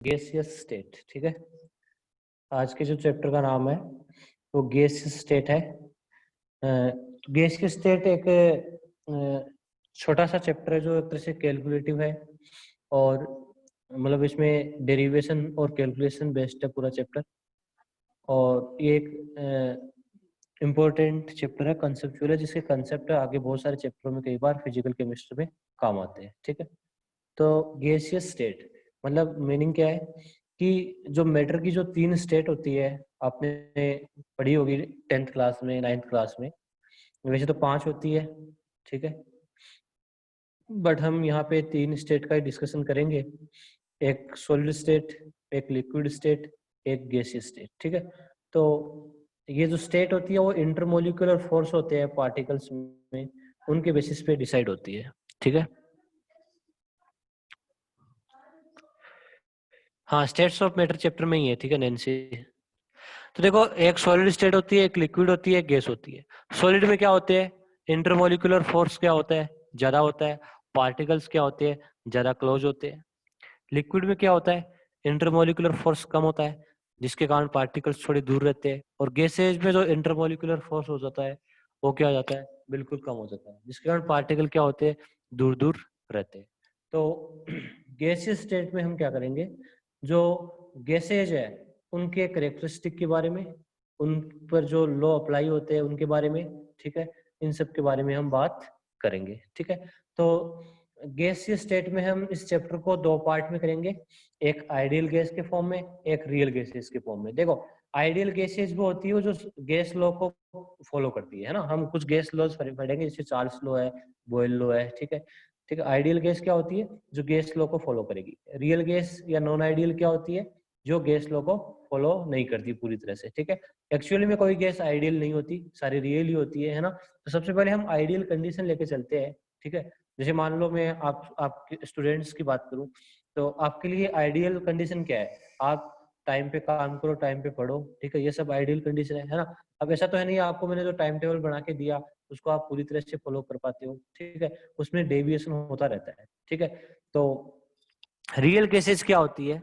Gaseous state. ठीक है, आज के जो चैप्टर का नाम है वो गैसियस स्टेट है। गैसियस स्टेट एक छोटा सा चैप्टर है जो एक तरह से कैलकुलेटिव है, और मतलब इसमें डेरिवेशन और कैलकुलेशन बेस्ड है पूरा चैप्टर। और ये एक इम्पोर्टेंट चैप्टर है, कंसेप्चुअल है, जिसके कंसेप्ट आगे बहुत सारे चैप्टरों में कई बार फिजिकल केमिस्ट्री में काम आते हैं। ठीक है, तो गैसियस स्टेट मतलब मीनिंग क्या है कि जो मैटर की जो 3 स्टेट होती है, आपने पढ़ी होगी 10th क्लास में, 9th क्लास में। वैसे तो 5 होती है, ठीक है, बट हम यहाँ पे 3 स्टेट का ही डिस्कशन करेंगे। एक सॉलिड स्टेट, एक लिक्विड स्टेट, एक गैसियस स्टेट। ठीक है, तो ये जो स्टेट होती है वो इंटरमोलिकुलर फोर्स होते हैं पार्टिकल्स में, उनके बेसिस पे डिसाइड होती है। ठीक है, हाँ, स्टेट्स ऑफ मैटर चैप्टर में ही है। ठीक है नैन्सी, तो देखो एक सॉलिड स्टेट होती है, एक लिक्विड होती है, एक गैस होती है। सॉलिड में क्या होते हैं, इंटरमोलिकुलर फोर्स क्या होता है, ज्यादा होता है। पार्टिकल्स क्या होते हैं, ज्यादा क्लोज होते हैं। लिक्विड में क्या होता है, इंटरमोलिकुलर फोर्स कम होता है, जिसके कारण पार्टिकल्स थोड़ी दूर रहते हैं। और गैसेज में जो इंटरमोलिकुलर फोर्स हो जाता है वो क्या हो जाता है, बिल्कुल कम हो जाता है, जिसके कारण पार्टिकल क्या होते हैं, दूर दूर रहते हैं। तो गैसियस स्टेट में हम क्या करेंगे, जो गैसेज है उनके करेक्टरिस्टिक के बारे में, उन पर जो लॉ अप्लाई होते हैं उनके बारे में, ठीक है, इन सब के बारे में हम बात करेंगे। ठीक है, तो गैसियस स्टेट में हम इस चैप्टर को 2 पार्ट में करेंगे, एक आइडियल गैस के फॉर्म में, एक रियल गैसेस के फॉर्म में। देखो आइडियल गैसेस वो होती है जो गैस लॉ को फॉलो करती है ना। हम कुछ गैस लॉज पढ़ेंगे, जैसे चार्ल्स लॉ है, बॉयल लॉ है। ठीक है, ठीक है, आइडियल गैस क्या होती है, जो गैस लॉ को फॉलो करेगी। रियल गैस या नॉन आइडियल क्या होती है, जो गैस लॉ को फॉलो नहीं करती पूरी तरह से। ठीक है, एक्चुअली में कोई गैस आइडियल नहीं होती, सारी रियल ही होती है ना। तो सबसे पहले हम आइडियल कंडीशन लेके चलते हैं। ठीक है, जैसे मान लो मैं आपके स्टूडेंट्स की बात करूं, तो आपके लिए आइडियल कंडीशन क्या है, आप टाइम पे काम करो, टाइम पे पढ़ो। ठीक है, ये सब आइडियल कंडीशन है ना। अब ऐसा तो है नहीं आपको मैंने जो टाइम टेबल बना के दिया उसको आप पूरी तरह से फॉलो कर पाते हो। ठीक है, उसमें डेविएशन होता रहता है। ठीक है, तो रियल केसेस क्या होती है,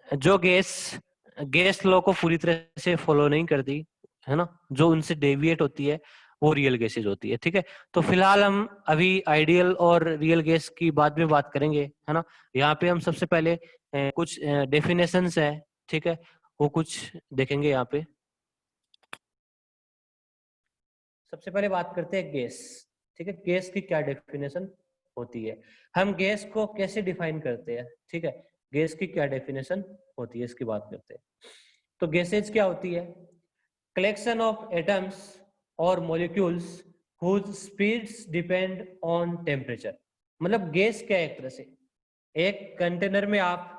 जो गैस गैस लॉ को पूरी तरह से फॉलो नहीं करती है ना, जो उनसे डेविएट होती है, वो रियल गैसेज होती है। ठीक है, तो फिलहाल हम अभी आइडियल और रियल गैस की बाद में बात करेंगे, है ना। यहाँ पे हम सबसे पहले कुछ डेफिनेशंस है, ठीक है, वो कुछ देखेंगे यहाँ पे। सबसे पहले बात करते हैं गैस। ठीक है, गैस की क्या डेफिनेशन होती है, हम गैस को कैसे डिफाइन करते हैं। ठीक है, गैस की क्या डेफिनेशन होती है इसकी बात करते हैं। तो गैसेज क्या होती है, कलेक्शन ऑफ एटम्स और molecules whose speeds depend on temperature। मतलब गैस क्या है, एक तरह से एक कंटेनर में आप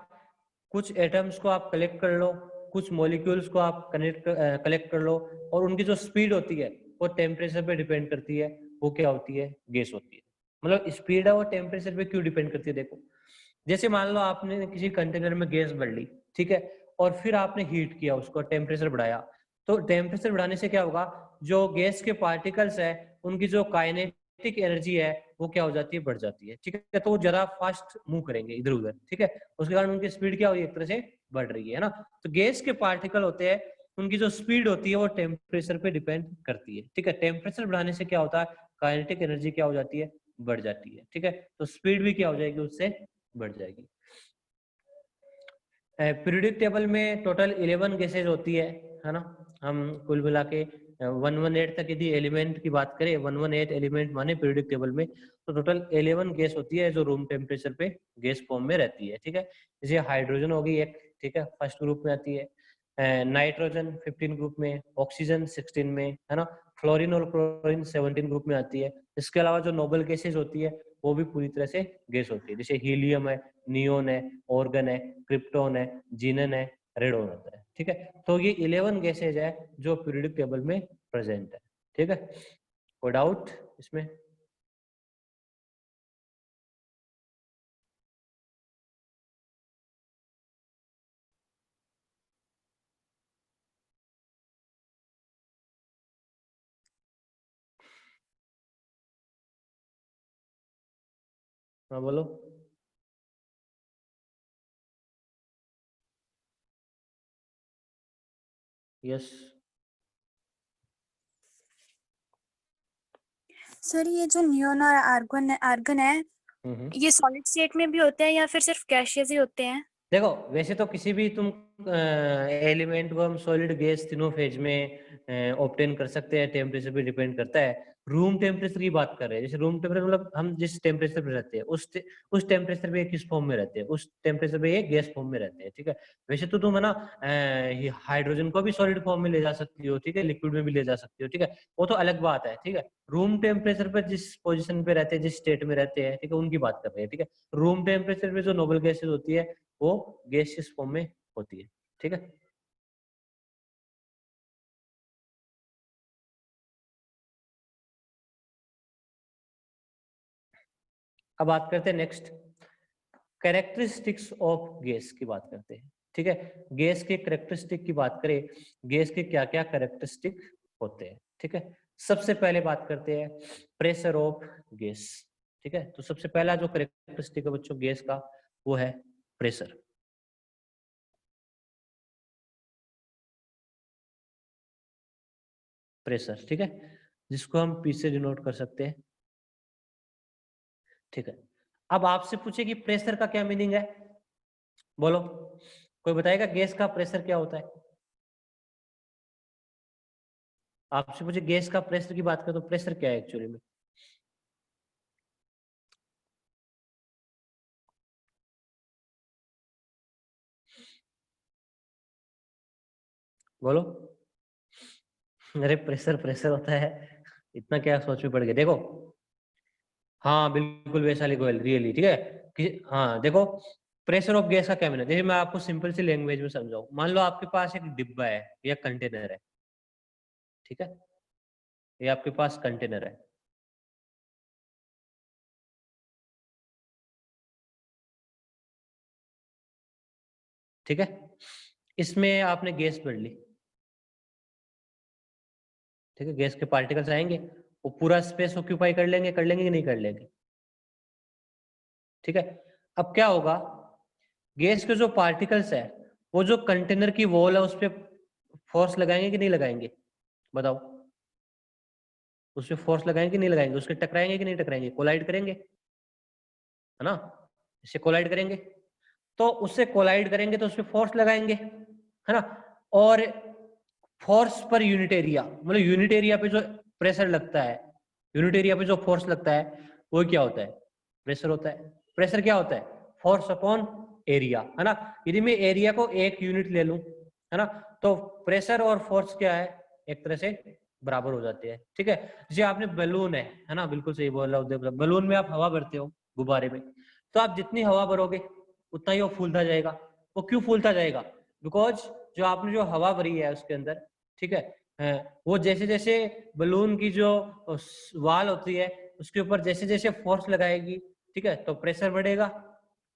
कुछ एटम्स को आप कलेक्ट कर लो, कुछ मॉलिक्यूल्स को आप कलेक्ट कर लो, और उनकी जो स्पीड होती है वो टेम्परेचर पे डिपेंड करती है, वो क्या होती है, गैस होती है। मतलब स्पीड है वो टेम्परेचर पे क्यों डिपेंड करती है, देखो जैसे मान लो आपने किसी कंटेनर में गैस भर ली, ठीक है, और फिर आपने हीट किया उसको, टेम्परेचर बढ़ाया, तो टेम्परेचर बढ़ाने से क्या होगा, जो गैस के पार्टिकल्स है उनकी जो काइनेटिक एनर्जी है वो क्या हो जाती है, बढ़ जाती है। ठीक है, तो वो ज्यादा फास्ट मूव करेंगे इधर उधर। ठीक है, उसके कारण उनकी स्पीड क्या हो रही है, एक तरह से बढ़ रही है ना। तो गैस के पार्टिकल होते हैं, उनकी जो स्पीड होती है वो टेम्परेचर पे डिपेंड करती है। ठीक है, टेम्परेचर बढ़ाने से क्या होता है, काइनेटिक एनर्जी क्या हो जाती है, बढ़ जाती है। ठीक है, तो स्पीड भी क्या हो जाएगी, उससे बढ़ जाएगी। पीरियोडिक टेबल में टोटल 11 गैसेज होती है ना। हम कुल मिला के 118 तक यदि एलिमेंट की बात करें, 118 एलिमेंट माने पीरियोडिक टेबल में, तो टोटल 11 गैस होती है जो रूम टेम्परेचर पे गैस फॉर्म में रहती है। ठीक है, जैसे हाइड्रोजन होगी एक, ठीक है, फर्स्ट ग्रुप में आती है, नाइट्रोजन 15 ग्रुप में, ऑक्सीजन 16 में, है ना, फ्लोरीन और क्लोरीन 17 ग्रुप में आती है। इसके अलावा जो नोबल गैसेज होती है वो भी पूरी तरह से गैस होती है, जैसे हीलियम है, नियोन है, ऑर्गन है, क्रिप्टॉन है, जीनन है, रेडॉन होता है। ठीक है, तो ये 11 गैसेज है जो पीरियोडिक टेबल में प्रेजेंट है। ठीक है, कोई डाउट इसमें? हाँ बोलो। यस। सर ये जो नियोन और आर्गन है, ये सॉलिड स्टेट में भी होते हैं या फिर सिर्फ गैसियस ही होते हैं? देखो वैसे तो किसी भी तुम एलिमेंट को हम सॉलिड गैस तीनों फेज में ऑब्टेन कर सकते हैं, टेम्परेचर पे डिपेंड करता है। रूम टेम्परेचर की बात कर रहे हैं, जैसे रूम टेम्परेचर मतलब हम जिस टेम्परेचर पे रहते हैं उस टेम्परेचर पे किस फॉर्म में रहते हैं, उस टेम्परेचर पे ये गैस फॉर्म में रहते हैं, ठीक है। वैसे तो तुम है ना हाइड्रोजन को भी सॉलिड फॉर्म में ले जा सकती हो, ठीक है, लिक्विड में भी ले जा सकती हो, ठीक है, वो तो अलग बात है, ठीक है। रूम टेम्परेचर पर जिस पोजिशन पे रहते हैं, जिस स्टेट में रहते हैं, ठीक है, उनकी बात कर रहे हैं, ठीक है। रूम टेम्परेचर पे जो नोबल गैसेज होती है वो गैसियस फॉर्म में होती है, ठीक है। अब बात करते हैं नेक्स्ट कैरेक्टरिस्टिक्स ऑफ गैस की बात करते हैं, ठीक है। गैस के कैरेक्टरिस्टिक की बात करें, गैस के क्या क्या कैरेक्टरिस्टिक होते हैं, ठीक है। सबसे पहले बात करते हैं प्रेशर ऑफ गैस, ठीक है। तो सबसे पहला जो कैरेक्टरिस्टिक है बच्चों गैस का वो है प्रेशर। प्रेशर, ठीक है, जिसको हम पी से डिनोट कर सकते हैं, ठीक है। अब आपसे पूछे कि प्रेशर का क्या मीनिंग है, बोलो, कोई बताएगा गैस का प्रेशर क्या होता है? आपसे पूछे गैस का प्रेशर की बात करें तो प्रेशर क्या है एक्चुअली में? बोलो। अरे प्रेशर प्रेशर होता है, इतना क्या सोच में पड़ गया, देखो। हाँ बिल्कुल वैसा लिखो रियली, ठीक है कि हाँ देखो प्रेशर ऑफ गैस का क्या मीनिंग है, जैसे मैं आपको सिंपल सी लैंग्वेज में समझाऊं। मान लो आपके पास एक डिब्बा है या कंटेनर है, ठीक है, ये आपके पास कंटेनर है, ठीक है। इसमें आपने गैस भर ली, ठीक है, गैस के पार्टिकल्स आएंगे, वो पूरा स्पेस ऑक्यूपाई कर लेंगे कि नहीं कर लेंगे, ठीक है। अब क्या होगा, गैस के जो पार्टिकल्स है वो जो कंटेनर की वॉल है उस पर फोर्स लगाएंगे कि नहीं लगाएंगे, बताओ। उस पर फोर्स लगाएंगे कि नहीं लगाएंगे, उसके टकराएंगे कि नहीं टकराएंगे, कोलाइड करेंगे, है ना, इससे कोलाइड करेंगे। तो उससे कोलाइड करेंगे तो उस पर फोर्स लगाएंगे, है ना। और फोर्स पर यूनिट एरिया, मतलब यूनिट एरिया पे जो प्रेशर लगता है, यूनिट एरिया पे जो फोर्स लगता है वो क्या होता है, प्रेशर होता है। प्रेशर क्या होता है, फोर्स अपॉन एरिया, है ना। यदि मैं एरिया को एक यूनिट ले लूं, है ना, तो प्रेशर और फोर्स क्या है, एक तरह से बराबर हो जाते हैं, ठीक है। जैसे आपने बलून है ना, बिल्कुल सही बोल रहा हूँ, बलून में आप हवा भरते हो गुब्बारे में, तो आप जितनी हवा भरोगे उतना ही वो फूलता जाएगा। वो क्यों फूलता जाएगा, बिकॉज जो आपने जो हवा भरी है उसके अंदर, ठीक है, वो जैसे जैसे बलून की जो वाल होती है उसके ऊपर जैसे जैसे फोर्स लगाएगी, ठीक है, तो प्रेशर बढ़ेगा,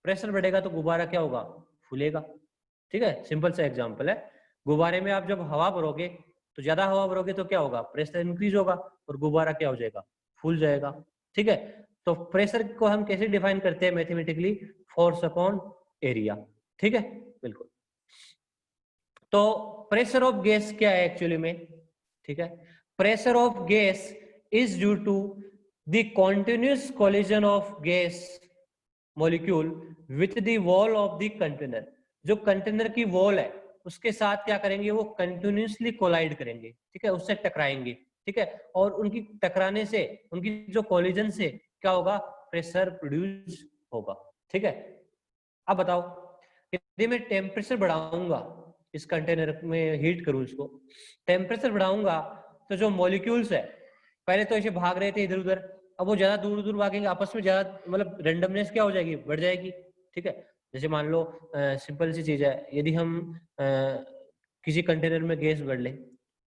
प्रेशर बढ़ेगा तो गुब्बारा क्या होगा, फूलेगा, ठीक है। सिंपल सा एग्जांपल है, गुब्बारे में आप जब हवा भरोगे तो ज्यादा हवा भरोगे तो क्या होगा, प्रेशर इंक्रीज होगा और गुब्बारा क्या हो जाएगा, फूल जाएगा, ठीक है। तो प्रेशर को हम कैसे डिफाइन करते हैं मैथमेटिकली, फोर्स अपॉन एरिया, ठीक है, बिल्कुल। तो प्रेशर ऑफ गैस क्या है एक्चुअली में, ठीक है। Pressure of gas is due to the continuous collision of gas molecule with the wall of the container. जो कंटेनर की वॉल है उसके साथ क्या करेंगे, वो कंटिन्यूसली कोलाइड करेंगे, ठीक है, उससे टकराएंगे, ठीक है। और उनकी टकराने से, उनकी जो कोलिजन से क्या होगा, प्रेशर प्रोड्यूस होगा, ठीक है। अब बताओ यदि मैं टेम्परेचर बढ़ाऊंगा, इस कंटेनर में हीट करूं इसको, टेम्परेचर बढ़ाऊंगा तो जो मॉलिक्यूल्स है पहले तो ऐसे भाग रहे थे इधर उधर, अब वो ज्यादा दूर दूर भागेंगे आपस में, ज्यादा मतलब रेंडमनेस क्या हो जाएगी, बढ़ जाएगी, ठीक है। जैसे मान लो सिंपल सी चीज है, यदि हम किसी कंटेनर में गैस भर लें,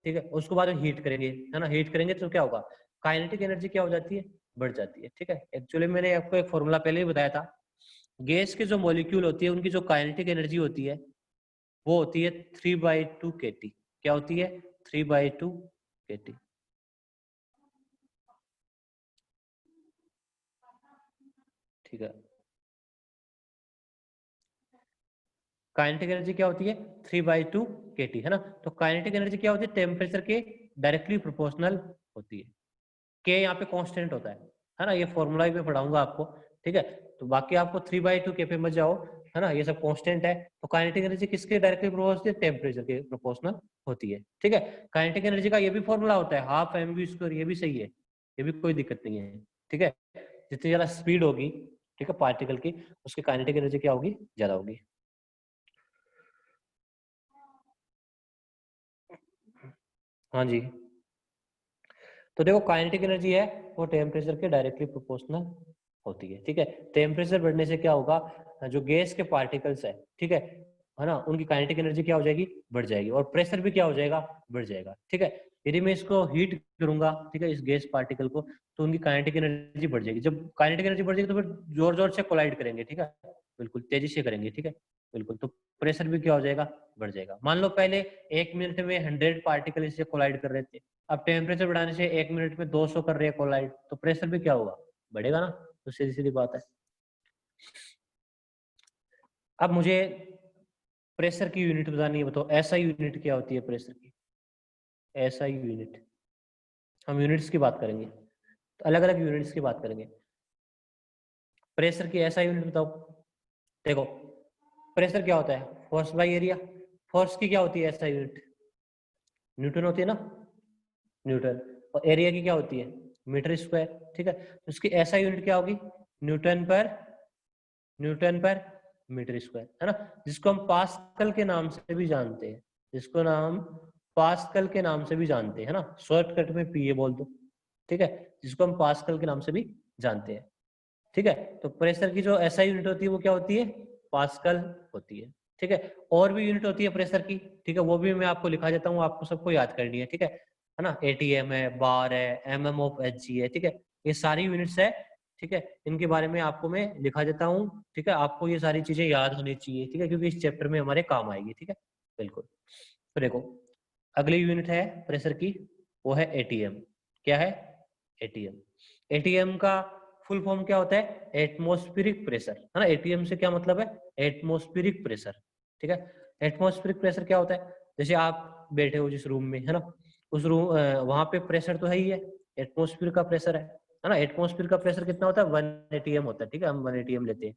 ठीक है, उसके बाद हीट करेंगे, है ना, हीट करेंगे तो क्या होगा, काइनेटिक एनर्जी क्या हो जाती है, बढ़ जाती है, ठीक है। एक्चुअली मैंने आपको एक फॉर्मूला पहले ही बताया था, गैस के जो मॉलिक्यूल होती है उनकी जो काइनेटिक एनर्जी होती है वो होती है 3/2 kT। क्या होती है, 3/2 kT, ठीक है। काइनेटिक एनर्जी क्या होती है 3/2 kT है ना। तो काइनेटिक एनर्जी क्या होती है टेम्परेचर के डायरेक्टली प्रोपोर्शनल होती है। के यहाँ पे कांस्टेंट होता है ना, ये फॉर्मूला भी पढ़ाऊंगा आपको, ठीक है। तो बाकी आपको 3/2 के पे मत जाओ, है ना, ये सब कांस्टेंट है। तो काइनेटिक एनर्जी किसके डायरेक्टली प्रोपोर्शनल है टेम्परेचर के प्रोपोर्शनल होती है, ठीक है। काइनेटिक एनर्जी का ये भी फॉर्मूला होता है 12 mv², ये भी सही है, ये भी कोई दिक्कत नहीं है, ठीक है। जितनी ज्यादा स्पीड होगी, ठीक है, पार्टिकल की, उसकी काइनेटिक एनर्जी क्या होगी ज्यादा होगी। हाँ जी, तो देखो काइनेटिक एनर्जी है वो टेम्परेचर के डायरेक्टली प्रोपोर्शनल होती है, ठीक है। टेम्परेचर बढ़ने से क्या होगा, जो गैस के पार्टिकल्स है ना, उनकी काइनेटिक एनर्जी क्या हो जाएगी बढ़ जाएगी, और प्रेशर भी क्या हो जाएगा बढ़ जाएगा, ठीक है। यदि मैं इसको हीट करूंगा, ठीक है, इस गैस पार्टिकल को, तो उनकी काइनेटिक एनर्जी बढ़ जाएगी। जब काइनेटिक एनर्जी बढ़ जाएगी तो फिर जोर जोर से कोलाइड करेंगे, ठीक है, बिल्कुल तेजी से करेंगे, ठीक है, बिल्कुल। तो प्रेशर भी क्या हो जाएगा बढ़ जाएगा। मान लो पहले 1 मिनट में 100 पार्टिकल इससे कोलाइड कर रहे थे, अब टेम्परेचर बढ़ाने से 1 मिनट में 200 कर रहे हैं कोलाइड, तो प्रेशर भी क्या होगा बढ़ेगा ना। तो सीधी सीधी बात है। अब मुझे प्रेशर की यूनिट बतानी है, बताओ एसआई यूनिट क्या होती है प्रेशर की। एसआई यूनिट, हम यूनिट्स की बात करेंगे, तो अलग अलग यूनिट्स की बात करेंगे। प्रेशर की एसआई यूनिट बताओ। देखो प्रेशर क्या होता है फोर्स बाय एरिया, फोर्स की क्या होती है एसआई यूनिट न्यूटन होती है ना, न्यूटन। और एरिया की क्या होती है मीटर स्क्वायर, ठीक है। तो इसकी एसआई यूनिट क्या होगी न्यूटन पर मीटर स्क्वायर, है ना, जिसको हम पास्कल के नाम से भी जानते हैं, जिसको नाम पास्कल के नाम से भी जानते हैं, है ना, शॉर्टकट में पीए बोल दो, ठीक है, जिसको हम पास्कल के नाम से भी जानते हैं, ठीक है। तो प्रेशर की जो एसआई यूनिट होती है वो क्या होती है पास्कल होती है, ठीक है। और भी यूनिट होती है प्रेशर की, ठीक है, वो भी मैं आपको लिखा देता हूँ, आपको सबको याद करनी है, ठीक है ना। एटीएम है, बार है, एमएम ऑफ एचजी है, ठीक है, ये सारी यूनिट्स है, ठीक है। इनके बारे में आपको मैं लिखा देता हूँ, ठीक है, आपको ये सारी चीजें याद होनी चाहिए, ठीक है, क्योंकि इस चैप्टर में हमारे काम आएगी, ठीक है, बिल्कुल। तो देखो अगली यूनिट है प्रेशर की, वो है एटीएम। क्या है एटीएम। एटीएम का फुल फॉर्म क्या होता है एटमॉस्फेरिक प्रेशर, है ना। एटीएम से क्या मतलब है एटमॉस्फेरिक प्रेशर, ठीक है। एटमॉस्फेरिक प्रेशर क्या होता है, जैसे आप बैठे हो जिस रूम में, है ना, उस रूम वहां पे प्रेशर तो है ही है, एटमॉस्फेयर का प्रेशर है ना। एटमॉस्फेयर का प्रेशर कितना होता है 1 एटीएम होता है, ठीक है, हम 1 एटीएम लेते हैं,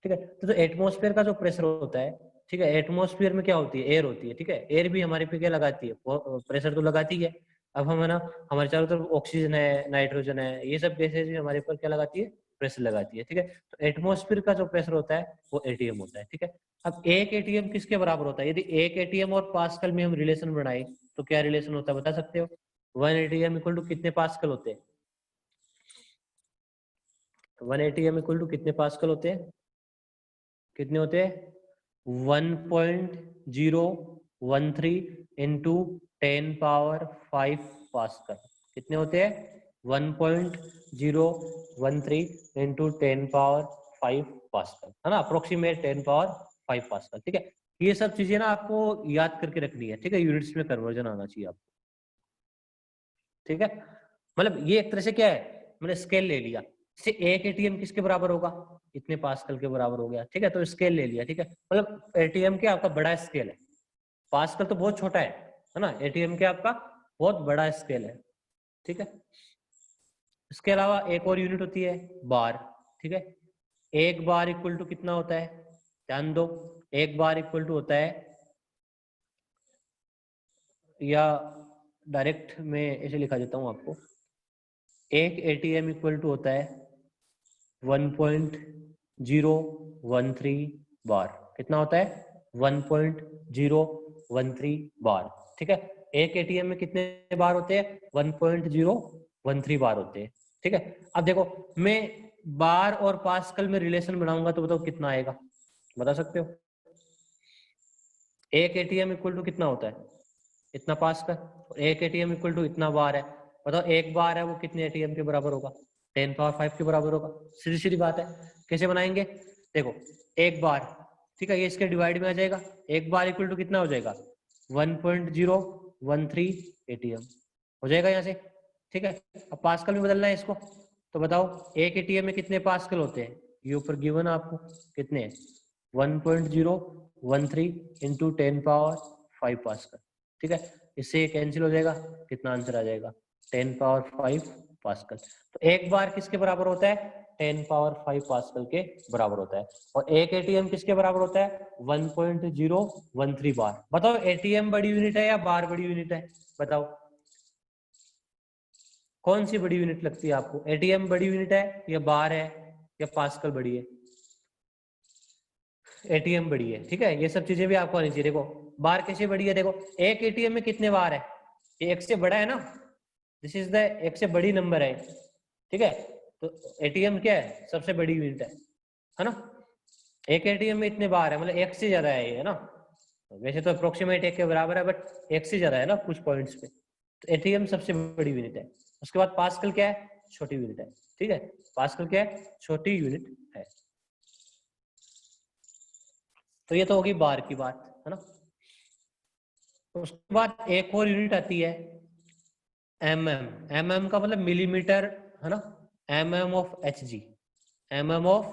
ठीक है। तो एटमॉस्फेयर का जो प्रेशर होता है, ठीक है, एटमॉस्फेयर में क्या होती है एयर होती है, ठीक है, एयर भी हमारे पे क्या लगाती है प्रेशर तो लगाती है। अब हम है ना हमारे चारों तरफ ऑक्सीजन है, नाइट्रोजन है, ये सब गैसेज भी हमारे ऊपर क्या लगाती है प्रेशर लगाती है, ठीक है। तो एटमॉस्फेयर का जो प्रेशर होता है वो एटीएम होता है, ठीक है। अब एक एटीएम किसके बराबर होता है, यदि एक एटीएम और पास्कल में हम रिलेशन बनाए तो क्या रिलेशन होता है बता सकते हो। 1 एटीएम इक्वल टू कितने पास्कल होते हैं, 1 एटीएम इक्वल टू कितने पास्कल होते हैं, कितने होते हैं 1.013 इंटू 10⁵ पास्कल। कितने होते हैं 1.013 इंटू 10⁵ पास्कल, है ना, अप्रोक्सीमेट 10⁵ पास्कल, ठीक है। ये सब चीजें ना आपको याद करके रखनी है, ठीक है, यूनिट्स में कन्वर्जन आना चाहिए आपको, ठीक है। मतलब ये एक तरह से क्या है मैंने स्केल ले लिया, से एक एटीएम किसके बराबर होगा इतने पास्कल के बराबर हो गया, ठीक है। तो स्केल ले लिया, ठीक है, मतलब एटीएम के आपका बड़ा स्केल है, पास्कल तो बहुत छोटा है ना, एटीएम के आपका बहुत बड़ा स्केल है, ठीक है। इसके अलावा एक और यूनिट होती है बार, ठीक है। एक बार इक्वल टू कितना होता है ध्यान दो, एक बार इक्वल टू होता है, या डायरेक्ट मैं ऐसे लिखा देता हूं आपको, एक एटीएम इक्वल टू होता है 1.013 बार। कितना होता है 1.013 बार, ठीक है। एक एटीएम में कितने बार होते हैं 1.013 बार होते हैं, ठीक है। अब देखो मैं बार और पास्कल में रिलेशन बनाऊंगा तो बताओ कितना आएगा बता सकते हो। एक एटीएम इक्वल टू कितना होता है इतना पास्कल, और एक एटीएम इक्वल टू इतना बार है, बताओ एक बार है वो कितने एटीएम के बराबर होगा 10⁵ के बराबर होगा। सीधी सीधी बात है, कैसे बनाएंगे देखो, एक बार, ठीक है, ये इसके डिवाइड में आ जाएगा, एक बार इक्वल टू कितना हो जाएगा 1.013 एटीएम हो जाएगा यहाँ से, ठीक है। अब पास्कल में बदलना है इसको, तो बताओ एक एटीएम में कितने पास्कल होते हैं, ये ऊपर गिवन आपको कितने 1.0 13 इंटू 10 पावर 5 पास्कल। ठीक है, इससे ये कैंसिल हो जाएगा, कितना आंसर आ जाएगा 10 पावर 5 पास्कल। तो एक बार किसके बराबर होता है 10 पावर 5 पास्कल के बराबर होता है। और एक एटीएम किसके बराबर होता है 1.013 बार। बताओ एटीएम बड़ी यूनिट है या बार बड़ी यूनिट है, बताओ कौन सी बड़ी यूनिट लगती है आपको? एटीएम बड़ी यूनिट है या बार है या पास्कल बड़ी है? एटीएम बड़ी है। ठीक है, ये सब चीजें भी आपको आनी चाहिए। देखो बार कैसे बड़ी है, देखो एक एटीएम में कितने बार है, ये एक से बड़ा है ना, दिस इज द एक से बड़ी नंबर है। ठीक है, तो एटीएम क्या है सबसे बड़ी यूनिट है ना। एक एटीएम में इतने बार है, मतलब एक से ज्यादा है ये, है ना। वैसे तो अप्रोक्सीमेट एक के बराबर है, बट एक से ज्यादा है ना कुछ पॉइंट्स पे। तो एटीएम सबसे बड़ी यूनिट है। उसके बाद पास्कल क्या है, छोटी यूनिट है। ठीक है, पास्कल क्या है, छोटी यूनिट है। तो ये तो होगी बार की बात, है ना। उसके बाद एक और यूनिट आती है एमएम। एमएम का मतलब मिलीमीटर, है ना। MM of Hg, MM of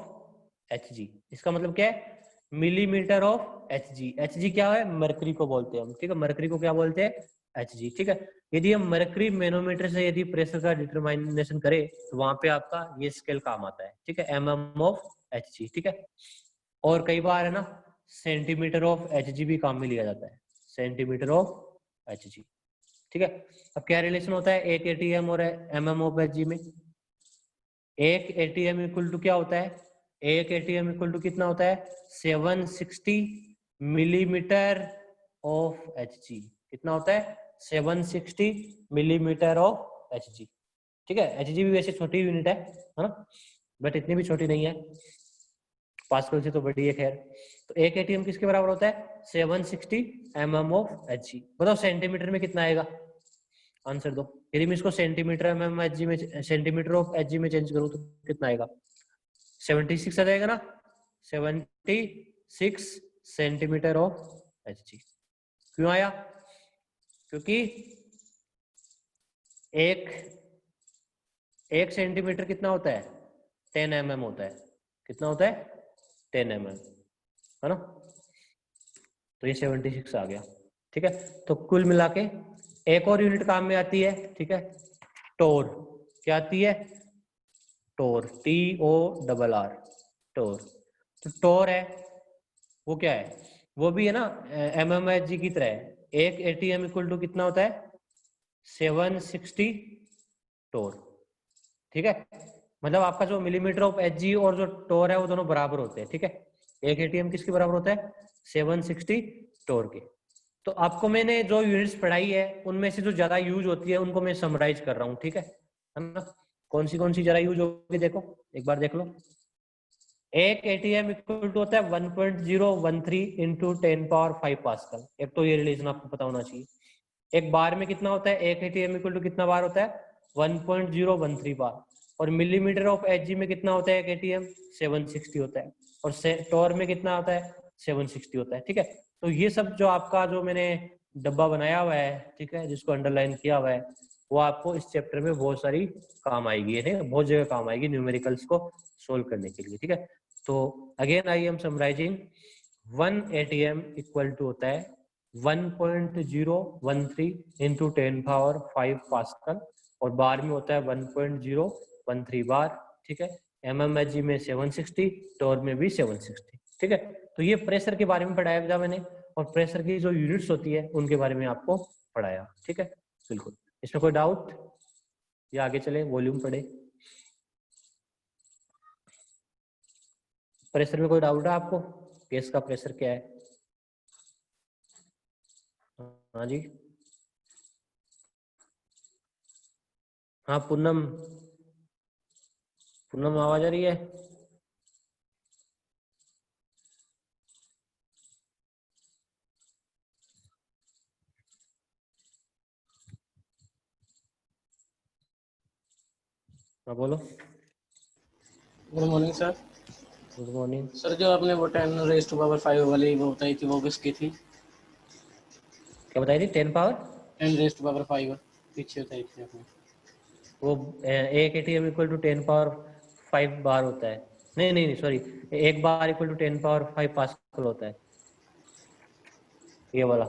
Hg, इसका मतलब क्या है मिलीमीटर ऑफ एचजी। एचजी क्या है, मरकरी को बोलते हैं हम। ठीक है, मरकरी को क्या बोलते हैं, एचजी। ठीक है, यदि हम मरकरी मैनोमीटर से यदि प्रेशर का डिटरमाइनेशन करें तो वहां पे आपका ये स्केल काम आता है। ठीक है, एमएम ऑफ एचजी। ठीक है, और कई बार है ना सेंटीमीटर ऑफ एचजी भी काम में लिया जाता है, सेंटीमीटर ऑफ एचजी। ठीक है, अब क्या रिलेशन होता है एक एटीएम और एमएम ऑफ एचजी में? एक एटीएम इक्वल टू क्या होता है, एक एटीएम इक्वल टू कितना होता है 760 मिलीमीटर ऑफ एचजी। कितना होता है 760 मिलीमीटर ऑफ एचजी। ठीक है, एचजी भी वैसे छोटी यूनिट है ना, बट इतनी भी छोटी नहीं है, पास्कल से तो बड़ी है खैर। तो एक एटीएम किसके बराबर होता है 760 mm ऑफ एचजी। बताओ सेंटीमीटर में कितना आएगा, आंसर दो। यदि मैं इसको सेंटीमीटर mm एचजी में, सेंटीमीटर ऑफ एचजी में चेंज करूं तो कितना आएगा 76 आ जाएगा ना, 76 सेंटीमीटर ऑफ एचजी। क्यों आया, क्योंकि एक सेंटीमीटर कितना होता है 10 mm होता है। कितना होता है 10 mm, है ना। तो ये 76 आ गया। ठीक है, तो कुल मिला के एक और यूनिट काम में आती है। ठीक है, टोर। क्या आती है, टोर, TORR, टोर। तो टोर है वो क्या है, वो भी है ना MMHG की तरह है। एक एटीएम इक्वल टू कितना होता है 760 टोर। ठीक है, मतलब आपका जो मिलीमीटर ऑफ एचजी और जो टोर है वो दोनों बराबर होते हैं। ठीक है, एक एटीएम किसके बराबर होता है 760 टोर के। तो आपको मैंने जो यूनिट्स पढ़ाई है उनमें से जो ज्यादा यूज होती है उनको मैं समराइज कर रहा हूँ। ठीक है ना, कौन सी ज्यादा यूज होगी देखो, एक बार देख लो। एक एटीएम इक्वल टू होता है 1.013 इंटू 10 पावर 5 पास्कल। एक तो ये रिलेशन आपको पता होना चाहिए। एक बार में कितना होता है, एक एटीएम इक्वल टू कितना बार होता है 1.013 बार। और मिलीमीटर ऑफ एचजी में कितना होता है एक एटीएम 760 होता है। और टोर में कितना होता है 760 होता है। ठीक है, तो ये सब जो आपका जो मैंने डब्बा बनाया हुआ है, ठीक है, जिसको अंडरलाइन किया हुआ है, वो आपको इस चैप्टर में बहुत सारी काम आएगी, है बहुत जगह काम आएगी न्यूमेरिकल्स को सोल्व करने के लिए। ठीक है, तो again I am summarising, 1 ATM equal to होता है 1.013 इंटू 10 पावर 5 पास्कल, और बार में होता है 1.013 बार। ठीक है, MMHG में 760, टोर में भी 760। ठीक है, तो ये प्रेशर के बारे में पढ़ाया था मैंने, और प्रेशर की जो यूनिट्स होती है उनके बारे में आपको पढ़ाया। ठीक है, बिल्कुल। इसमें कोई डाउट या आगे चले वॉल्यूम पढ़े? प्रेशर में कोई डाउट है आपको, गैस का प्रेशर क्या है? हाँ जी, हाँ पूनम, पूनम आवाज आ रही है? हाँ बोलो। Good morning sir. Good morning sir, जो आपने वो 10 रेज़ टू पावर 5 वाली वो बताई थी वो किसकी थी? क्या बताई थी 10 पावर 10 रेज़ टू पावर 5 पीछे बताई थी आपने। वो एक एटीएम इक्वल टू 10 पावर 5 बार होता है। नहीं नहीं नहीं सॉरी, एक बार इक्वल टू 10 पावर 5 पास्कल होता है। ये वाला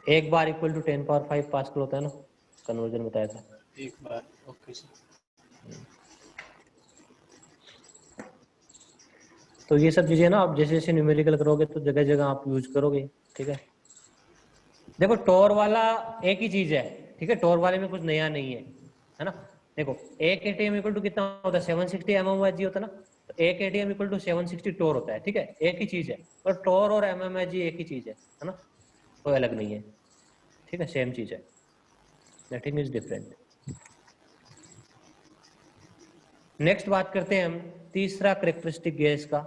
एक बार इक्वल टू 10 पावर 5 पास्कल होता है ना, कन्वर्जन बताया था एक बार। Okay sir. तो ये सब चीजें ना आप जैसे जैसे न्यूमेरिकल करोगे तो जगह जगह आप यूज करोगे। ठीक है, देखो टोर वाला एक ही चीज है, ठीक है, टोर वाले में कुछ नया नहीं है ना। देखो एक एटीएम इक्वल टू कितना होता है 760 एमएमएचजी होता है ना, तो एक एटीएम इक्वल टू 760 टोर होता है। ठीक है, एक ही चीज है, पर टोर और एमएमएचजी एक ही चीज है ना, कोई अलग नहीं है। ठीक है, सेम चीज है, नथिंग इज डिफरेंट। नेक्स्ट बात करते हैं हम तीसरा कैरेक्टरिस्टिक गैस का।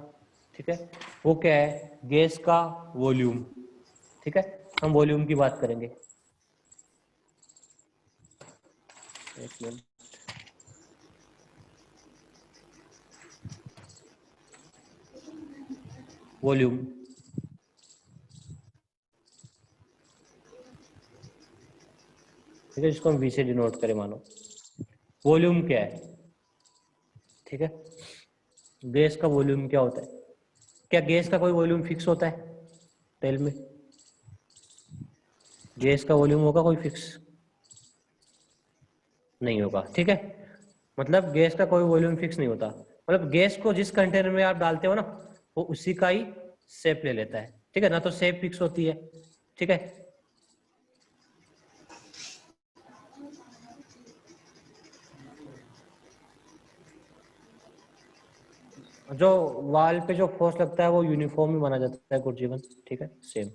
ठीक है, वो क्या है, गैस का वॉल्यूम। ठीक है, हम वॉल्यूम की बात करेंगे। एक मिनट, वॉल्यूम। ठीक है, जिसको हम वी से डिनोट करें, मानो वॉल्यूम क्या है। ठीक है, गैस का वॉल्यूम क्या होता है? क्या गैस का कोई वॉल्यूम फिक्स होता है? टेल में, गैस का वॉल्यूम होगा कोई फिक्स? नहीं होगा। ठीक है, मतलब गैस का कोई वॉल्यूम फिक्स नहीं होता, मतलब गैस को जिस कंटेनर में आप डालते हो ना, वो उसी का ही शेप ले लेता है। ठीक है ना, तो शेप फिक्स होती है। ठीक है, जो वाल पे जो फोर्स लगता है वो यूनिफॉर्म ही माना जाता है गुरुजीवन। ठीक है, सेम।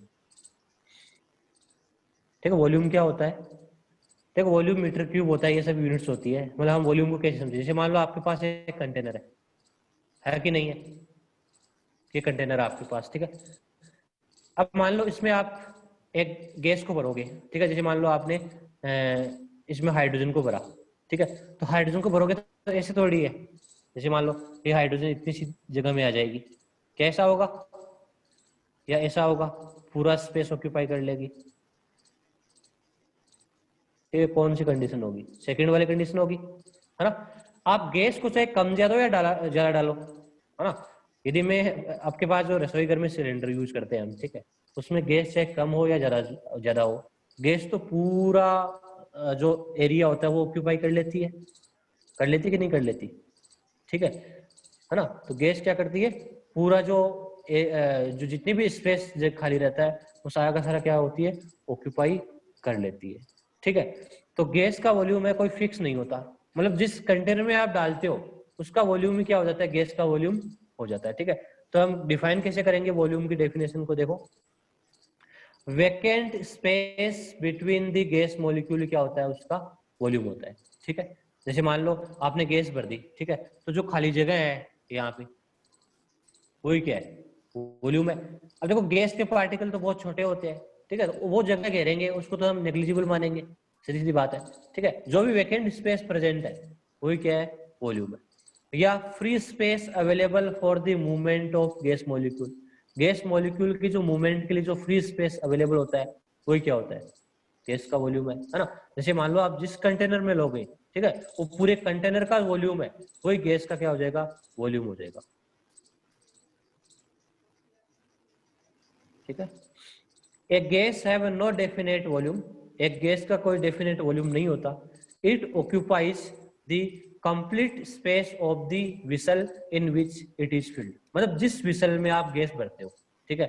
ठीक है, वॉल्यूम क्या होता है? देखो वॉल्यूम मीटर क्यूब होता है, ये सब यूनिट्स होती है। मतलब हम वॉल्यूम को कैसे समझे, जैसे मान लो आपके पास एक कंटेनर है कि नहीं है? ये कंटेनर है आपके पास। ठीक है, अब मान लो इसमें आप एक गैस को भरोगे। ठीक है, जैसे मान लो आपने इसमें हाइड्रोजन को भरा। ठीक है, तो हाइड्रोजन को भरोगे तो ऐसे थोड़ी है, जैसे मान लो ये हाइड्रोजन इतनी सी जगह में आ जाएगी, कैसा होगा? या ऐसा होगा, पूरा स्पेस ऑक्यूपाई कर लेगी। ये कौन सी कंडीशन होगी? सेकंड वाली कंडीशन होगी, है ना। आप गैस को चाहे कम ज्यादा हो या ज्यादा डालो, है ना। यदि मैं आपके पास जो रसोई घर में सिलेंडर यूज करते हैं हम, ठीक है, उसमें गैस चाहे कम हो या ज्यादा हो, गैस तो पूरा जो एरिया होता है वो ऑक्यूपाई कर लेती है। कर लेती कि नहीं कर लेती? ठीक है ना। तो गैस क्या करती है, पूरा जो जो जितनी भी स्पेस खाली रहता है वो सारा का सारा क्या होती है, ऑक्यूपाई कर लेती है। ठीक है, तो गैस का वॉल्यूम है कोई फिक्स नहीं होता, मतलब जिस कंटेनर में आप डालते हो उसका वॉल्यूम ही क्या हो जाता है, गैस का वॉल्यूम हो जाता है। ठीक है, तो हम डिफाइन कैसे करेंगे वॉल्यूम की डेफिनेशन को? देखो, vacant space between the gas molecule क्या होता है, उसका वॉल्यूम होता है। ठीक है, जैसे मान लो आपने गैस भर दी, ठीक है, तो जो खाली जगह है यहाँ पे वही क्या है, वॉल्यूम है। अब देखो गैस के पार्टिकल तो बहुत छोटे होते हैं, ठीक है, तो वो जगह घेरेंगे उसको तो हम नेग्लिजिबल मानेंगे, सीधी सी बात है। ठीक है, जो भी वैकेंट स्पेस प्रेजेंट है वही क्या है, वॉल्यूम है। या free space available for the movement of gas molecule, gas molecule की जो मूवमेंट के लिए जो फ्री स्पेस अवेलेबल होता है वही क्या होता है, गैस का वॉल्यूम है ना। जैसे मान लो आप जिस कंटेनर में लोगे, ठीक है, वो पूरे कंटेनर का वॉल्यूम है, वही गैस का क्या हो जाएगा, वॉल्यूम हो जाएगा। ठीक है, एक gas have no definite volume, एक गैस का कोई डेफिनेट वॉल्यूम नहीं होता। It occupies the complete space of the vessel in which it is filled, मतलब जिस विसल में आप गैस भरते हो, ठीक है,